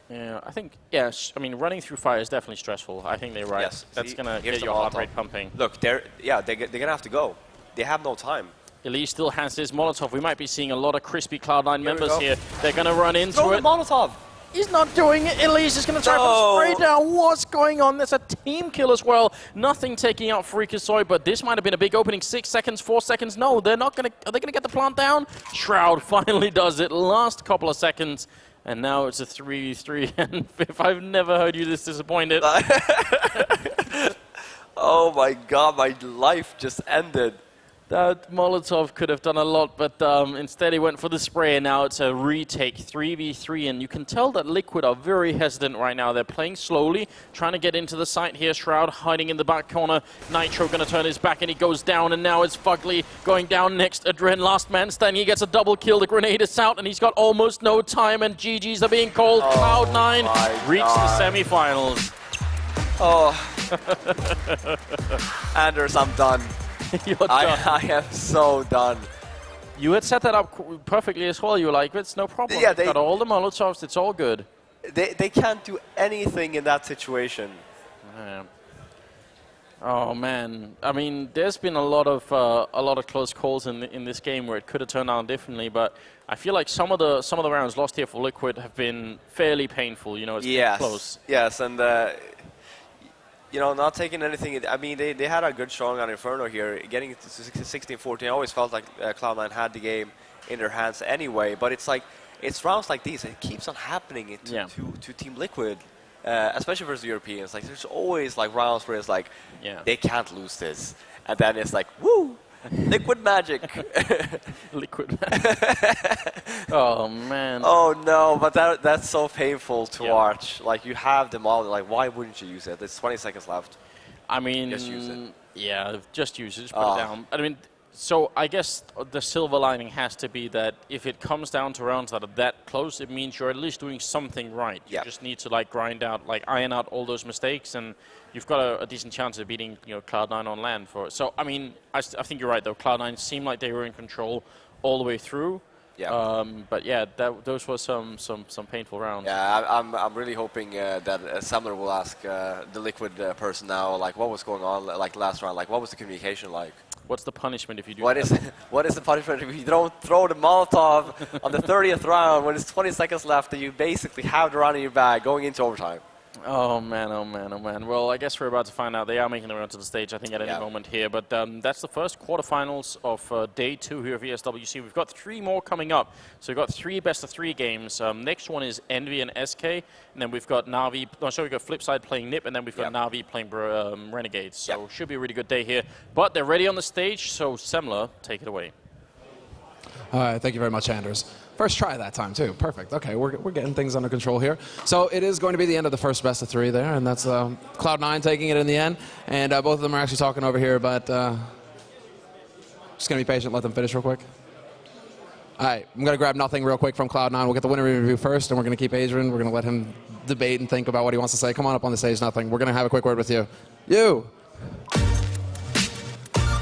Yeah, I think, yes. I mean, running through fire is definitely stressful. I think they're right. Yes. That's going to get your heart rate pumping. Look, they're going to have to go. They have no time. Elise still has his Molotov. We might be seeing a lot of crispy Cloud9 members here. They're going to run into Throw it. the Molotov. He's not doing it. Elise is going to try to spray down. What's going on? There's a team kill as well. Nothing taking out Freakazoid, but this might have been a big opening. 6 seconds, 4 seconds. No, they're not going to. Are they going to get the plant down? Shroud finally does it. Last couple of seconds. And now it's a 3-3 and 5. I've never heard you this disappointed. Oh my god, my life just ended. That Molotov could have done a lot, but instead he went for the spray, and now it's a retake, 3v3, and you can tell that Liquid are very hesitant right now. They're playing slowly, trying to get into the site here. Shroud hiding in the back corner. Nitro going to turn his back, and he goes down, and now it's Fugly going down next. Adren, last man standing. He gets a double kill. The grenade is out, and he's got almost no time, and GGs are being called. Cloud9 reach the semifinals. Oh. Anders, I'm done. You're done. I am so done. You had set that up perfectly as well. You were like, it's no problem. Yeah, they got all the Molotovs. It's all good. They can't do anything in that situation. Yeah. Oh man, I mean, there's been a lot of close calls in this game where it could have turned out differently. But I feel like some of the rounds lost here for Liquid have been fairly painful. You know, it's been close. Yes, and. You know, not taking anything. I mean, they had a good showing on Inferno here. Getting it to 16-14, I always felt like Cloud9 had the game in their hands anyway. But it's like, it's rounds like these. It keeps on happening to Team Liquid, especially versus the Europeans. Like, there's always like rounds where it's like, they can't lose this, and then it's like, woo, Liquid magic. Liquid magic. Oh man. Oh no, but that's so painful to watch. Like, you have them all. Like, why wouldn't you use it? There's 20 seconds left. I mean, just use it. Yeah, just use it. Just put it down. I mean, so I guess the silver lining has to be that if it comes down to rounds that are that close, it means you're at least doing something right. You just need to like grind out, like iron out all those mistakes, and you've got a decent chance of beating, you know, Cloud9 on land for it. So I mean, I think you're right though. Cloud9 seemed like they were in control all the way through. Yeah. But yeah, those were some painful rounds. Yeah, I'm really hoping that Sumner will ask the Liquid person now, like, what was going on, like last round, like what was the communication like? What's the punishment if you do what is the punishment if you don't throw the Molotov on the 30th round when it's 20 seconds left and you basically have the round in your bag going into overtime? Oh man, oh man, oh man. Well, I guess we're about to find out. They are making their way onto the stage, I think, at any moment here. But that's the first quarterfinals of day 2 here of ESWC. We've got 3 more coming up. So we've got 3 best-of-3 games. Next one is Envy and SK. And then we've got Na'Vi, we've got Flipside playing Nip. And then we've got Na'Vi playing Renegades. So should be a really good day here. But they're ready on the stage. So Semler, take it away. All right, thank you very much, Anders. First try that time, too. Perfect. Okay, we're getting things under control here. So it is going to be the end of the first best of 3 there, and that's Cloud9 taking it in the end. And both of them are actually talking over here, but just going to be patient, let them finish real quick. All right, I'm going to grab nothing real quick from Cloud9. We'll get the winner review first, and we're going to keep Adrian. We're going to let him debate and think about what he wants to say. Come on up on the stage, nothing. We're going to have a quick word with you. You!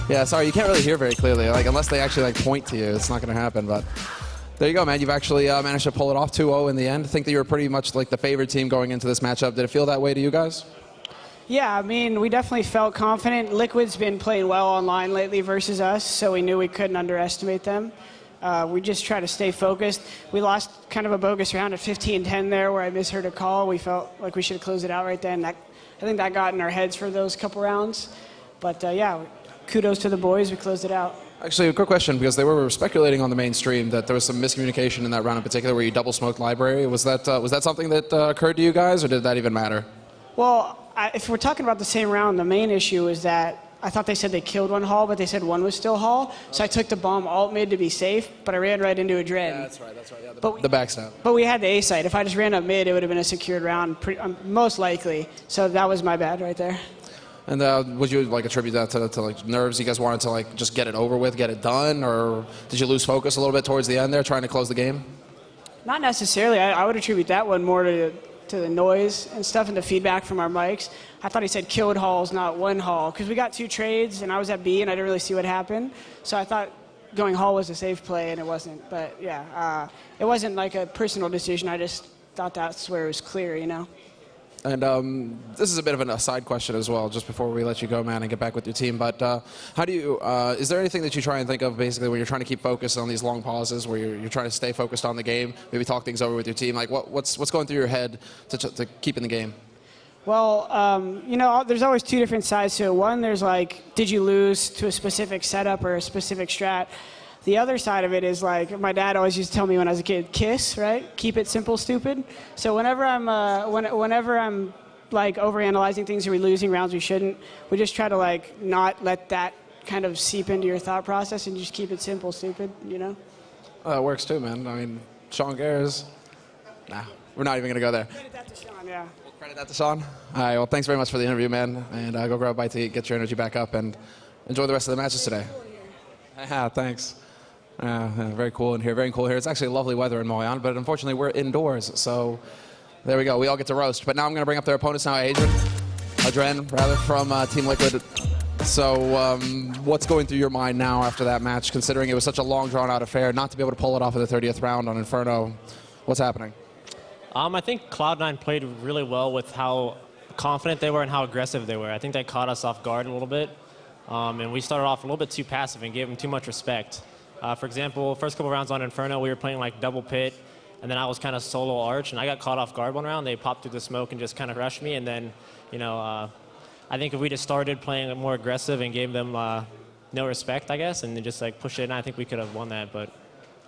Yeah, sorry, you can't really hear very clearly. Like, unless they actually point to you, it's not going to happen, but... There you go, man. You've actually managed to pull it off 2-0 in the end. I think that you were pretty much like the favored team going into this matchup. Did it feel that way to you guys? Yeah, I mean, we definitely felt confident. Liquid's been playing well online lately versus us, so we knew we couldn't underestimate them. We just try to stay focused. We lost kind of a bogus round at 15-10 there where I misheard a call. We felt like we should have closed it out right then. I think that got in our heads for those couple rounds. But yeah, kudos to the boys. We closed it out. Actually, a quick question, because they were speculating on the main stream that there was some miscommunication in that round in particular where you double smoked library. Was that something that occurred to you guys, or did that even matter? Well, if we're talking about the same round, the main issue is that I thought they said they killed one hall, but they said one was still hall. So I took the bomb alt mid to be safe, but I ran right into a dread. Yeah, that's right. Yeah, the backstab. But we had the A site. If I just ran up mid, it would have been a secured round, most likely. So that was my bad right there. And would you attribute that to like nerves? You guys wanted to just get it over with, get it done, or did you lose focus a little bit towards the end there, trying to close the game? Not necessarily. I would attribute that one more to the noise and stuff and the feedback from our mics. I thought he said killed halls, not one hall, because we got 2 trades and I was at B and I didn't really see what happened. So I thought going hall was a safe play and it wasn't. But yeah, it wasn't like a personal decision. I just thought that's where it was clear, you know. And this is a bit of an aside question as well, just before we let you go, man, and get back with your team. But how do you, is there anything that you try and think of basically when you're trying to keep focus on these long pauses, where you're trying to stay focused on the game, maybe talk things over with your team? Like what's going through your head to keep in the game? Well, you know, there's always 2 different sides to it. One, there's like, did you lose to a specific setup or a specific strat? The other side of it is like my dad always used to tell me when I was a kid, KISS, right? Keep it simple, stupid. So whenever I'm like overanalyzing things or we're losing rounds we shouldn't, we just try to like not let that kind of seep into your thought process and just keep it simple, stupid, you know? That works too, man. I mean, Sean Gares, nah, we're not even going to go there. Credit that to Sean, yeah. We'll credit that to Sean. All right, well, thanks very much for the interview, man. And go grab a bite to get your energy back up and enjoy the rest of the matches today. Thanks. Very cool in here, very cool here. It's actually lovely weather in Moyan, but unfortunately we're indoors, so there we go. We all get to roast. But now I'm going to bring up their opponents now, Adren, rather, from Team Liquid. So what's going through your mind now after that match, considering it was such a long, drawn-out affair, not to be able to pull it off in the 30th round on Inferno? What's happening? I think Cloud9 played really well with how confident they were and how aggressive they were. I think they caught us off guard a little bit, and we started off a little bit too passive and gave them too much respect. For example, first couple rounds on Inferno, we were playing like double pit, and then I was kind of solo arch, and I got caught off guard one round. They popped through the smoke and just kind of rushed me, and then, you know, I think if we just started playing more aggressive and gave them no respect, I guess, and then just like pushed it in, I think we could have won that, but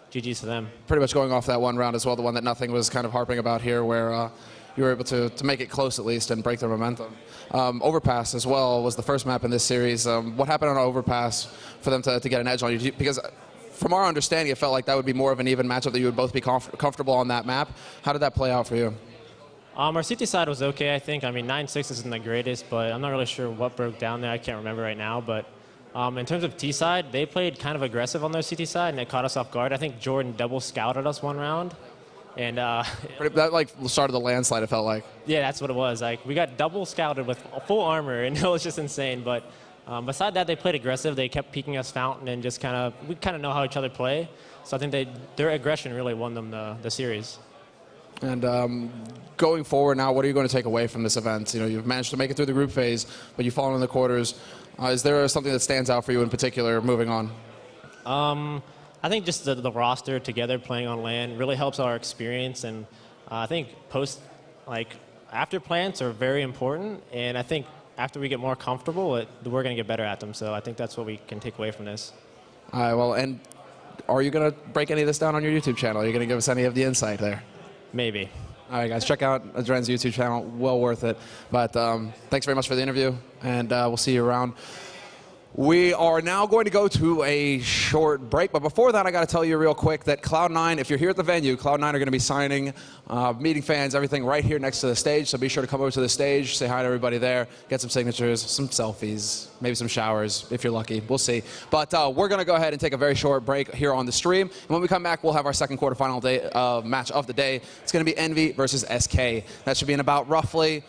GG's to them. Pretty much going off that one round as well, the one that Nothing was kind of harping about here, where you were able to make it close at least and break their momentum. Overpass as well was the first map in this series. What happened on Overpass for them to get an edge on you? Because from our understanding, it felt like that would be more of an even matchup, that you would both be comfortable on that map. How did that play out for you? Our CT side was okay, I think. I mean, 9-6 isn't the greatest, but I'm not really sure what broke down there. I can't remember right now. But in terms of T side, they played kind of aggressive on their CT side, and it caught us off guard. I think Jordan double scouted us one round. And that like started the landslide, it felt like. Yeah, that's what it was. Like, we got double scouted with full armor, and it was just insane. But beside that, they played aggressive. They kept peeking us fountain and just we kind of know how each other play. So I think their aggression really won them the series. And going forward now, what are you going to take away from this event? You know, you've managed to make it through the group phase, but you've fallen in the quarters. Is there something that stands out for you in particular moving on? I think just the roster together playing on LAN really helps our experience. And I think after plants are very important, and I think after we get more comfortable, we're going to get better at them. So I think that's what we can take away from this. All right, well, and are you going to break any of this down on your YouTube channel? Are you going to give us any of the insight there? Maybe. All right, guys, check out Adren's YouTube channel. Well worth it. But thanks very much for the interview, and we'll see you around. We are now going to go to a short break, but before that, I got to tell you real quick that Cloud9, if you're here at the venue, Cloud9 are going to be signing, meeting fans, everything right here next to the stage, so be sure to come over to the stage, say hi to everybody there, get some signatures, some selfies, maybe some showers, if you're lucky. We'll see. But we're going to go ahead and take a very short break here on the stream, and when we come back, we'll have our second quarterfinal day, match of the day. It's going to be Envy versus SK. That should be in about roughly